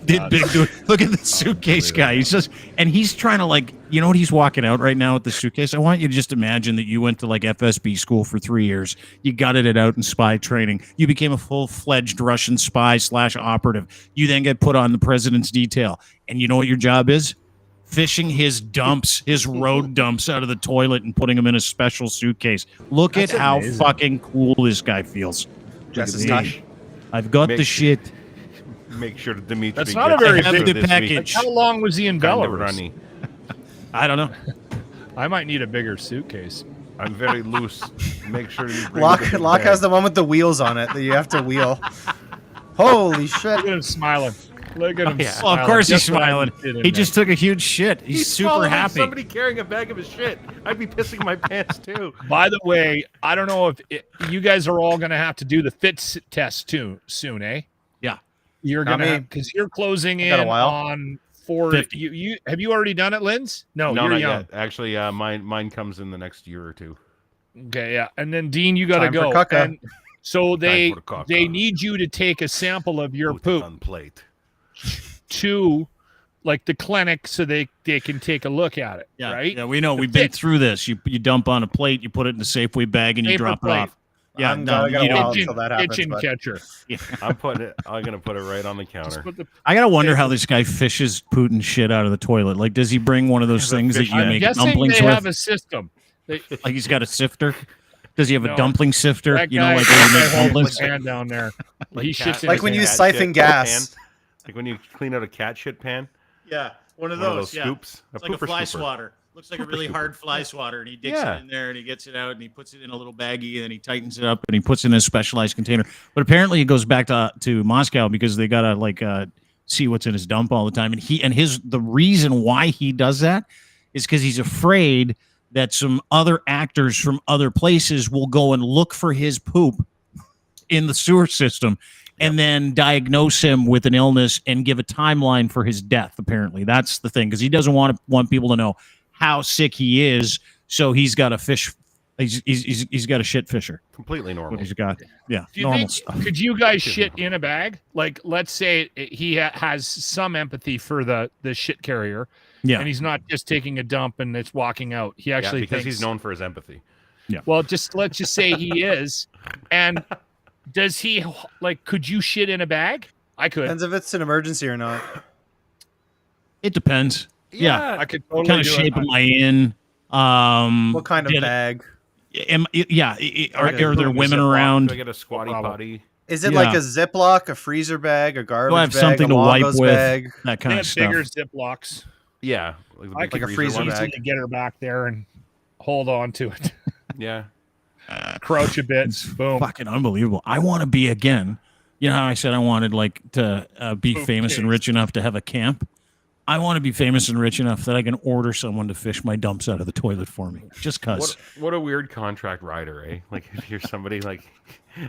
Did big do it. Look at the suitcase guy. He's just, and he's trying to like, you know what? He's walking out right now with the suitcase. I want you to just imagine that you went to like FSB school for 3 years. You gutted it out in spy training. You became a full-fledged Russian spy / operative. You then get put on the president's detail. And you know what your job is? Fishing his dumps, his road dumps out of the toilet and putting them in a special suitcase. Look at how fucking cool this guy feels. Just as touch. I've got the shit. Make sure that Dimitri That's not a very big package. Like, how long was he in Belarus? Runny. I don't know. I might need a bigger suitcase. I'm very loose. Make sure you bring Lock the bag. has the one with the wheels on it that you have to wheel. Holy shit. Look at him smiling. Look at him smiling. Well, of course he's Just what I smiling. did in He there. just took a huge shit. He's super following happy. Somebody carrying a bag of his shit. I'd be pissing my pants too. By the way, I don't know if you guys are all going to have to do the fit test too soon, eh? Yeah. You're going to because you're closing in on 40. You have you already done it, Linz? No, you're not young. yet. Actually, mine comes in the next year or two. Okay, yeah. And then Dean, you got to Time for go. caca. And so they for caca. they need you to take a sample of your Put it poop on plate. to like the clinic so they can take a look at it, Yeah, right? yeah, we know. We've been through this. You dump on a plate, you put it in the Safeway bag, and you Paper drop plate. it off. Yeah, I'm no, gonna you while don't. until that happens. Kitchen But catcher. I'm gonna put it right on the counter. I gotta wonder how this guy fishes Putin shit out of the toilet. Like, does he bring one of those things that you I'm make guessing dumplings they with? have a system. They, Like he's got a sifter. Does he have No. a dumpling sifter? that You know, guy like when you make holds dumplings. the hand down there. He shits in like his when you hand. siphon gas. Like when you clean out a cat shit pan. Yeah, one of One of those. those scoops. It's A like a pooper fly scooper. swatter. Looks like a really hard fly swatter, and he digs Yeah. it in there, and he gets it out, and he puts it in a little baggie, and then he tightens it up, and he puts it in a specialized container. But apparently, it goes back to Moscow because they gotta see what's in his dump all the time. And the reason why he does that is because he's afraid that some other actors from other places will go and look for his poop in the sewer system and then diagnose him with an illness and give a timeline for his death. Apparently, that's the thing, because he doesn't want people to know how sick he is. So he's got a fish. He's got a shit fisher. Completely normal. He's got Do you normal think, stuff. could you guys shit in a bag? Like, let's say he has some empathy for the shit carrier, Yeah. and he's not just taking a dump and it's walking out. He actually because thinks, he's known for his empathy. well, let's just say he is. And does he could you shit in a bag? I could. Depends if it's an emergency or not. It depends. Yeah. I could What totally kind of do shape it. am I in? What kind of did- bag? Are there women Do around? I get a squatty potty? Is it Yeah. like a Ziploc, a freezer bag, a garbage Do I have bag, something a to wipe Longos with? bag? That They kind of have stuff. bigger Ziplocs. Yeah, the I big could a freezer one. bag. easily get her back there and hold on to it. Yeah, Crouch a bit. It's Boom. fucking unbelievable. I want to be again. You know how I said I wanted to be famous and rich enough to have a camp? I want to be famous and rich enough that I can order someone to fish my dumps out of the toilet for me. Just cause. what a weird contract rider, eh? Like if you're somebody like,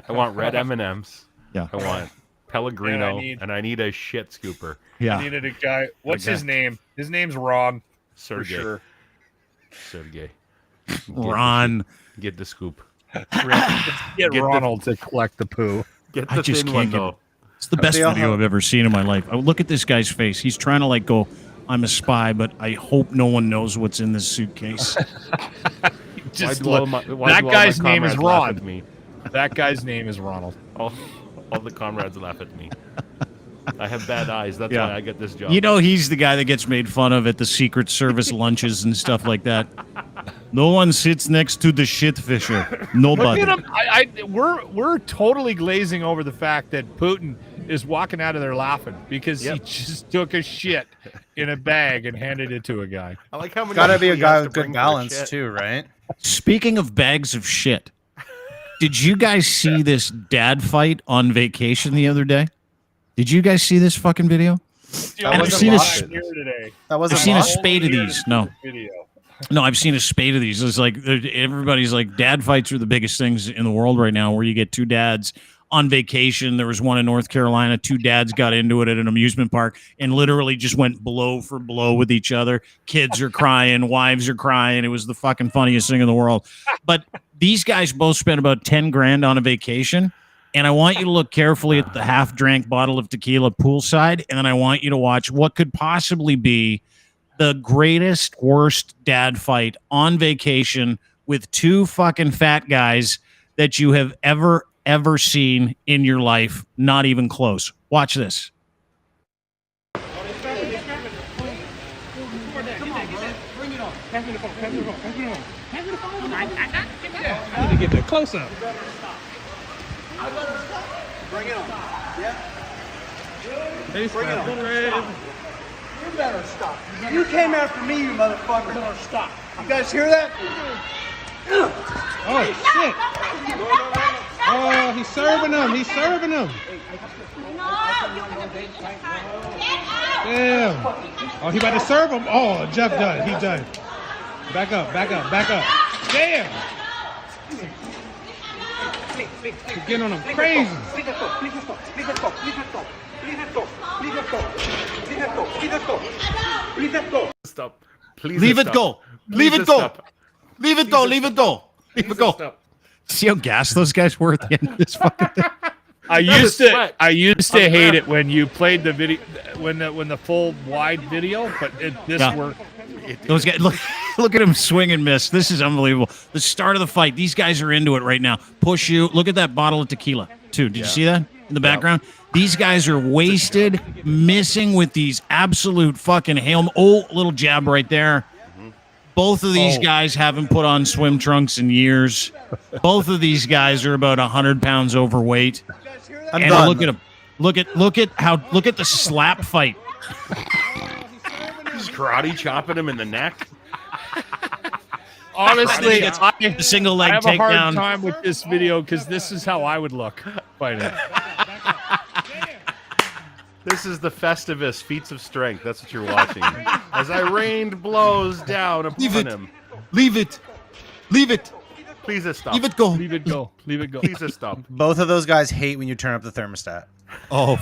I want red M&Ms. Yeah. I want Pellegrino, need- and I need a shit scooper. Yeah. Needed a guy. What's Okay. his name? His name's Ron. Sergey. sure. Sergey. Ron. Get the scoop. Get the- Ronald to collect the poo. Get I the just thin can't one get though. It's the best They all video have- I've ever seen in my life. Look at this guy's face. He's trying to go, I'm a spy, but I hope no one knows what's in this suitcase. Just Why do all look. my- why That do all guy's my name is comrades laugh Ron. at me? That guy's name is Ronald. All the comrades laugh at me. I have bad eyes. That's Yeah. why I get this job. You know, he's the guy that gets made fun of at the Secret Service lunches and stuff like that. No one sits next to the shit fisher. Nobody. Look at him. We're totally glazing over the fact that Putin is walking out of there laughing because he just took a shit in a bag and handed it to a guy. I like how many. Gotta be a people he guy has to with bring good for the balance shit. too, right? Speaking of bags of shit, did you guys see this dad fight on vacation the other day? Did you guys see this fucking video? Dude, I've I seen was a- here today. That wasn't I've seen a lost? spate of these. No. Video. No, I've seen a spate of these. It's like everybody's like, dad fights are the biggest things in the world right now, where you get two dads on vacation. There was one in North Carolina. Two dads got into it at an amusement park and literally just went blow for blow with each other. Kids are crying, wives are crying. It was the fucking funniest thing in the world. But these guys both spent about 10 grand on a vacation, And I want you to look carefully at the half-drank bottle of tequila poolside, and then I want you to watch what could possibly be the greatest, worst dad fight on vacation with two fucking fat guys that you have ever seen in your life. Not even close. Watch this. I need to get that close up. Bring it on. Yeah. Hey, Bring it on. stop. You better stop. You came after me, you motherfucker. You better stop. You guys hear that? Oh, shit. Oh, he's serving him. He's serving him. Damn. Oh, he about to serve him. Oh, Jeff done. He done. Back up, back up, back up. Damn. He's getting on him crazy. Stop. Please Leave it stop. go. Leave it go. Leave it go. Leave it go. Leave it go. See how gassed those guys were at the end of this fucking thing? I used to hate it when you played the video when the full wide video, but this worked. Those guys, look at him swing and miss. This is unbelievable. The start of the fight. These guys are into it right now. Push you. Look at that bottle of tequila, too. Did you see that in the background? These guys are wasted, missing with these absolute fucking hail. Oh, little jab right there. Both of these guys haven't put on swim trunks in years. Both of these guys are about 100 pounds overweight. I'm done. Look at them. Look at the slap fight. He's karate chopping him in the neck. Honestly, the single leg I have a hard takedown. time with this video because this is how I would look fighting. This is the Festivus feats of strength. That's what you're watching. As I rained blows down upon him. Leave it. Leave it. Please just stop. Leave it go. Leave it go. Leave it go. Please just stop. Both of those guys hate when you turn up the thermostat. Oh,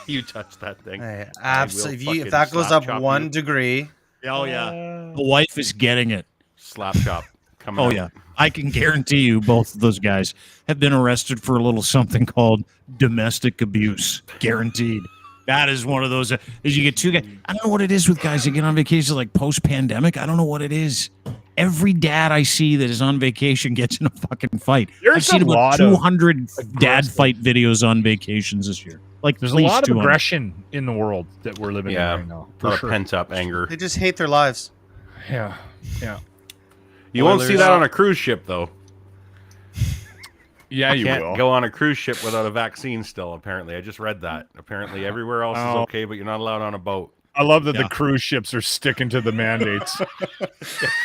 you touch that thing. Hey, absolutely. If that goes up 1 degree. Oh, yeah. The wife is getting it. Slap chop. Coming Oh, out. yeah. I can guarantee you both of those guys have been arrested for a little something called domestic abuse. Guaranteed. That is one of those. As you get two guys. I don't know what it is with guys that get on vacation like post-pandemic. I don't know what it is. Every dad I see that is on vacation gets in a fucking fight. I've seen about 200 dad fight videos on vacations this year. Like There's a lot of aggression in the world that we're living in right now. A lot of pent-up anger. They just hate their lives. Yeah. Yeah. You won't see that on a cruise ship, though. Yeah, you can't will. go on a cruise ship without a vaccine still, apparently. I just read that. Apparently everywhere else is okay, but you're not allowed on a boat. I love that the cruise ships are sticking to the mandates.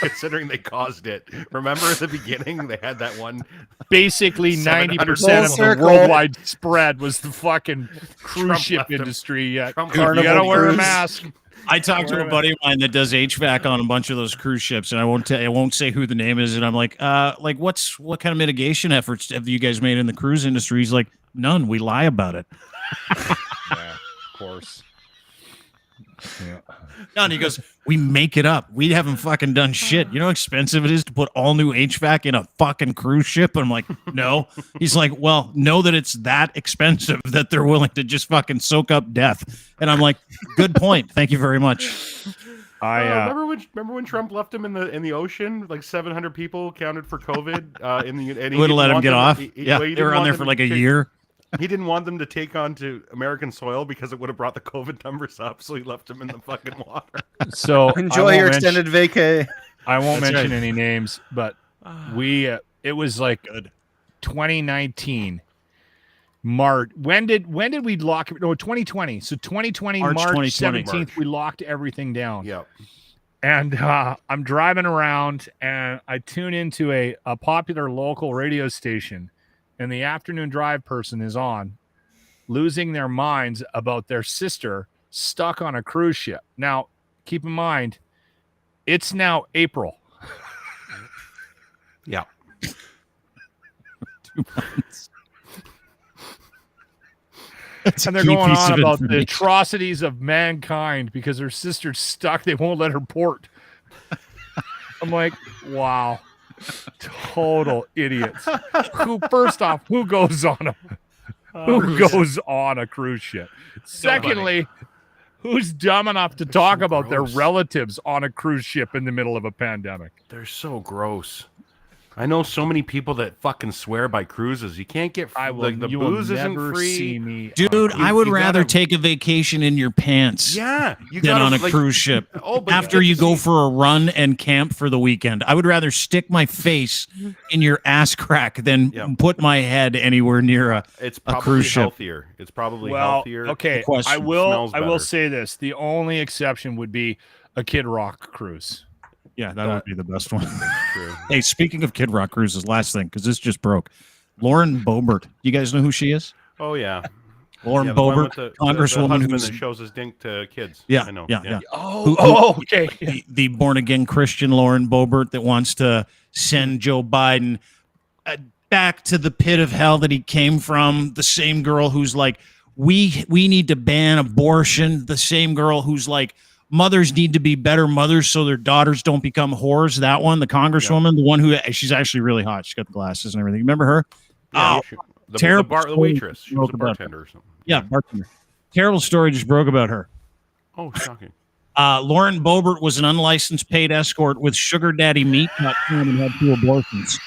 Considering they caused it. Remember at the beginning, they had that one... Basically, 90% of the worldwide spread was the fucking cruise ship industry. Yeah, you gotta wear a mask. I talked to a buddy of mine that does HVAC on a bunch of those cruise ships, and I won't say who the name is. And I'm like, what kind of mitigation efforts have you guys made in the cruise industry? He's like, none. We lie about it. Yeah, of course. Yeah. No, and he goes, we make it up. We haven't fucking done shit. You know how expensive it is to put all new HVAC in a fucking cruise ship? And I'm like, no. He's like, well, know that it's that expensive that they're willing to just fucking soak up death. And I'm like, good point. Thank you very much. Remember when Trump left him in the ocean? Like 700 people counted for COVID. And he would have let him get off. Yeah, they were on there for like a year. He didn't want them to take onto American soil because it would have brought the COVID numbers up, so he left them in the fucking water. So enjoy your extended vacay. I won't mention any names, but it was like 2019 March. When did we lock it? No, 2020. So 2020 March 17th, we locked everything down. Yeah. And I'm driving around and I tune into a popular local radio station. And the afternoon drive person is on, losing their minds about their sister stuck on a cruise ship. Now, keep in mind, it's now April. Yeah. 2 months. And they're going on about the atrocities of mankind because her sister's stuck. They won't let her port. I'm like, wow. Total idiots. Who goes on them? who goes on a cruise ship. Secondly, who's dumb enough to talk about their relatives on a cruise ship in the middle of a pandemic? They're so gross. I know so many people that fucking swear by cruises. You can't get the booze isn't free. Dude, I would rather take a vacation in your pants than on a cruise ship. After you go for a run and camp for the weekend. I would rather stick my face in your ass crack than put my head anywhere near a cruise ship. Healthier. It's probably healthier. Okay, I will say this. The only exception would be a Kid Rock cruise. Yeah, that would be the best one. True. Hey, speaking of Kid Rock cruises, last thing, because this just broke. Lauren Boebert. You guys know who she is? Oh, yeah. Lauren Boebert, congresswoman who shows his dink to kids. Yeah, I know. Yeah. Okay. The born-again Christian Lauren Boebert that wants to send Joe Biden back to the pit of hell that he came from. The same girl who's like, we need to ban abortion. The same girl who's like, mothers need to be better mothers so their daughters don't become whores. That one, the congresswoman, the one who she's actually really hot. She's got the glasses and everything. Remember her? Yeah, terrible. The waitress. She was a bartender or something. Yeah, bartender. Terrible story just broke about her. Oh, shocking. Lauren Boebert was an unlicensed paid escort with Sugar Daddy Meat.com and had 2 abortions.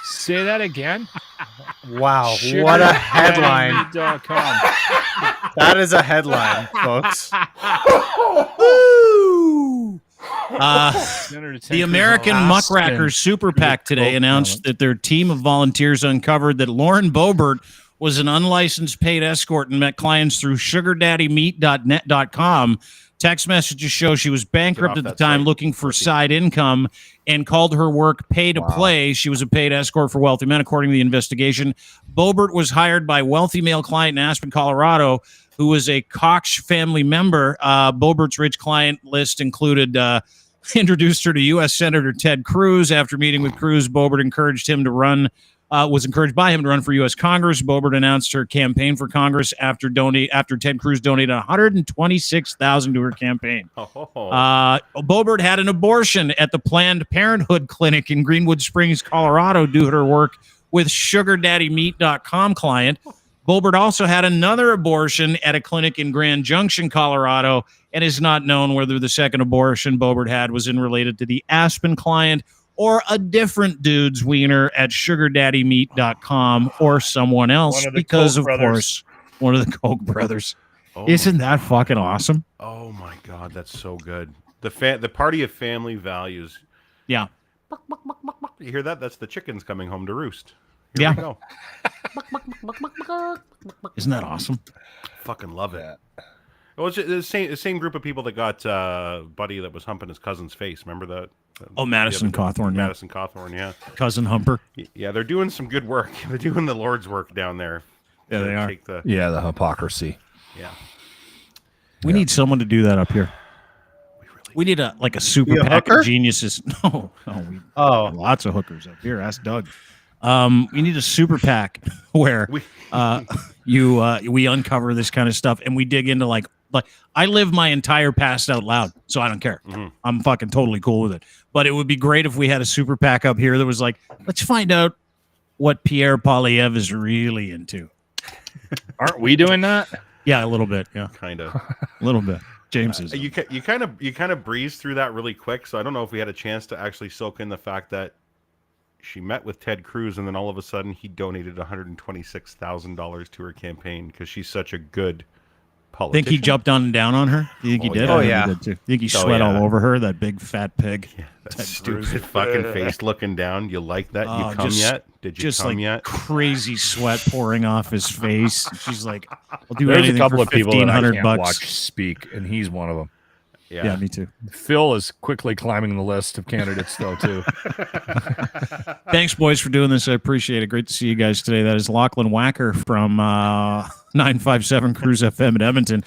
Say that again. Wow, what a headline. That is a headline, folks. The American Muckrackers Super PAC today announced that their team of volunteers uncovered that Lauren Boebert was an unlicensed paid escort and met clients through sugardaddymeat.com. Text messages show she was bankrupt at the time, looking for side income, and called her work pay to play. She was a paid escort for wealthy men, according to the investigation. Boebert was hired by a wealthy male client in Aspen, Colorado, who was a Koch family member. Boebert's rich client list included introduced her to U.S. Senator Ted Cruz. After meeting with Cruz, Boebert was encouraged by him to run for U.S. Congress. Boebert announced her campaign for Congress after Ted Cruz donated $126,000 to her campaign. Boebert had an abortion at the Planned Parenthood clinic in Greenwood Springs, Colorado, due to her work with SugarDaddyMeat.com client. Boebert also had another abortion at a clinic in Grand Junction, Colorado, and is not known whether the second abortion Boebert had was related to the Aspen client or a different dude's wiener at SugarDaddyMeat.com or someone else, because, of course, one of the Koch brothers. Isn't that fucking awesome? Oh, my God, that's so good. The party of family values. Yeah. You hear that? That's the chickens coming home to roost. Here we go. Isn't that awesome? Fucking love it. Well, it's the same group of people that got Buddy that was humping his cousin's face. Remember that? Madison Cawthorn. Madison Cawthorn, yeah. Cousin Humper. Yeah, they're doing some good work. They're doing the Lord's work down there. Yeah, they are. The hypocrisy. Yeah. We need someone to do that up here. We need a super PAC of geniuses. No, we lots of hookers up here. Ask Doug. We need a super PAC where we uncover this kind of stuff and we dig into like I live my entire past out loud, so I don't care. Mm-hmm. I'm fucking totally cool with it. But it would be great if we had a super PAC up here that was like, let's find out what Pierre Poilievre is really into. Aren't we doing that? Yeah, a little bit. Yeah, kind of, a little bit. James is. You kind of breezed through that really quick, so I don't know if we had a chance to actually soak in the fact that she met with Ted Cruz, and then all of a sudden he donated $126,000 to her campaign because she's such a good politician. Think he jumped on and down on her? You think he did? Oh, yeah. He did too. Think he sweat all over her? That big fat pig. Yeah, that stupid fucking face looking down. You like that? You come yet? Did you come yet? Crazy sweat pouring off his face. She's like, "I'll do There's anything a couple for of people that I can't $1,500." watch speak, and he's one of them. Yeah, me too. Phil is quickly climbing the list of candidates, though, too. Thanks, boys, for doing this. I appreciate it. Great to see you guys today. That is Lochlin Wacker from 957 Cruise FM in Edmonton.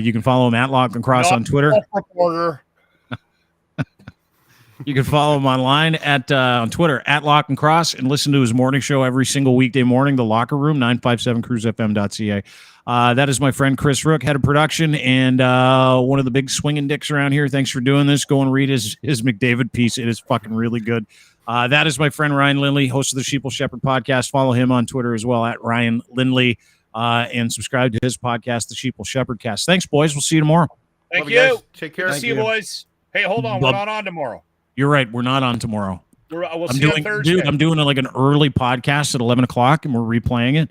You can follow him at Lochlin Cross on Twitter. You can follow him online on Twitter at Lochlin Cross and listen to his morning show every single weekday morning, The Locker Room, 957cruisefm.ca. That is my friend Chris Rook, head of production, and one of the big swinging dicks around here. Thanks for doing this. Go and read his McDavid piece. It is fucking really good. That is my friend Ryan Lindley, host of the Sheeple Shepherd podcast. Follow him on Twitter as well at Ryan Lindley, and subscribe to his podcast, the Sheeple Shepherd Cast. Thanks, boys. We'll see you tomorrow. Thank Love you. guys. Take care. See you, boys. Hey, hold on. We're not on tomorrow. You're right. We're not on tomorrow. We'll see you on Thursday. Dude, I'm doing like an early podcast at 11 o'clock, and we're replaying it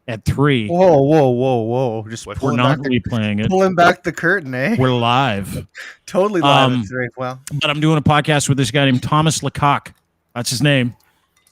at 3. Whoa. Just we're not replaying it. Pulling back the curtain, eh? We're live. Totally live at 3. Well, but I'm doing a podcast with this guy named Thomas Lecoq. That's his name.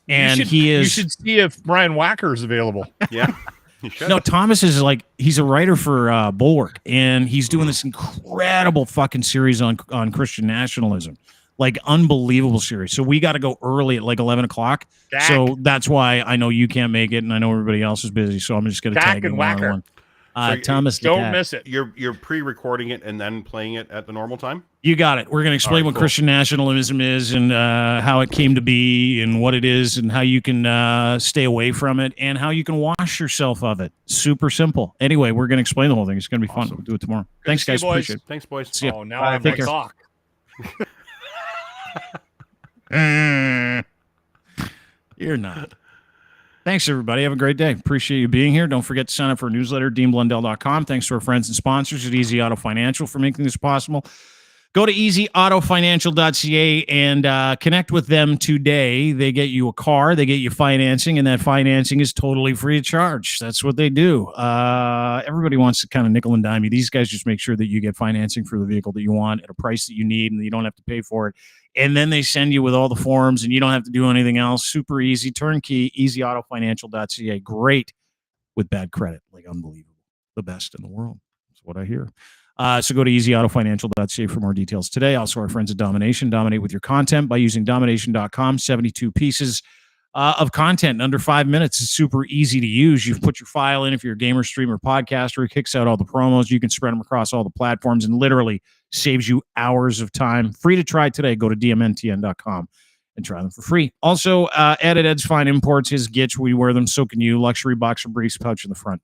And You should see if Brian Wacker is available. Yeah. You should. No, Thomas is like, he's a writer for Bulwark, and he's doing this incredible fucking series on Christian nationalism. Like, unbelievable series. So we got to go early at like 11 o'clock. So that's why I know you can't make it, and I know everybody else is busy. So I'm just going to tag in one. Thomas, don't miss it. You're pre-recording it and then playing it at the normal time. You got it. We're going to explain what Christian nationalism is and how it came to be and what it is and how you can stay away from it and how you can wash yourself of it. Super simple. Anyway, we're going to explain the whole thing. It's going to be fun. We'll do it tomorrow. Thanks, guys. Appreciate it. Thanks, boys. See ya. Oh, now I'm like talk. You're not. Thanks, everybody. Have a great day. Appreciate you being here. Don't forget to sign up for our newsletter, DeanBlundell.com. Thanks to our friends and sponsors at Easy Auto Financial for making this possible. Go to easyautofinancial.ca and connect with them today. They get you a car, they get you financing, and that financing is totally free of charge. That's what they do. Everybody wants to kind of nickel and dime you. These guys just make sure that you get financing for the vehicle that you want at a price that you need and you don't have to pay for it. And then they send you with all the forms and you don't have to do anything else. Super easy, turnkey, easyautofinancial.ca. Great with bad credit, like unbelievable. The best in the world. That's what I hear. So go to easyautofinancial.ca for more details today. Also, our friends at Domination. Dominate with your content by using domination.com. 72 pieces of content in under 5 minutes. It's super easy to use. You put your file in if you're a gamer, streamer, podcaster. It kicks out all the promos. You can spread them across all the platforms and literally saves you hours of time. Free to try today. Go to dmntn.com and try them for free. Also, Ed at Ed's Fine Imports, his Gitch. We wear them. So can you. Luxury boxer briefs, pouch in the front.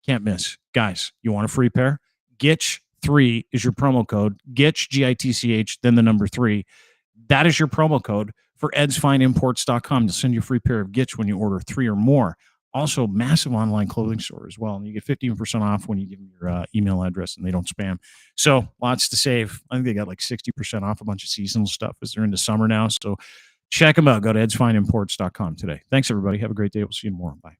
Can't miss. Guys, you want a free pair? Gitch3 is your promo code. Gitch, Gitch, then the number 3. That is your promo code for edsfineimports.com to send you a free pair of Gitch when you order 3 or more. Also, massive online clothing store as well. And you get 15% off when you give them your email address and they don't spam. So lots to save. I think they got like 60% off a bunch of seasonal stuff as they're into summer now. So check them out. Go to edsfineimports.com today. Thanks, everybody. Have a great day. We'll see you tomorrow. Bye.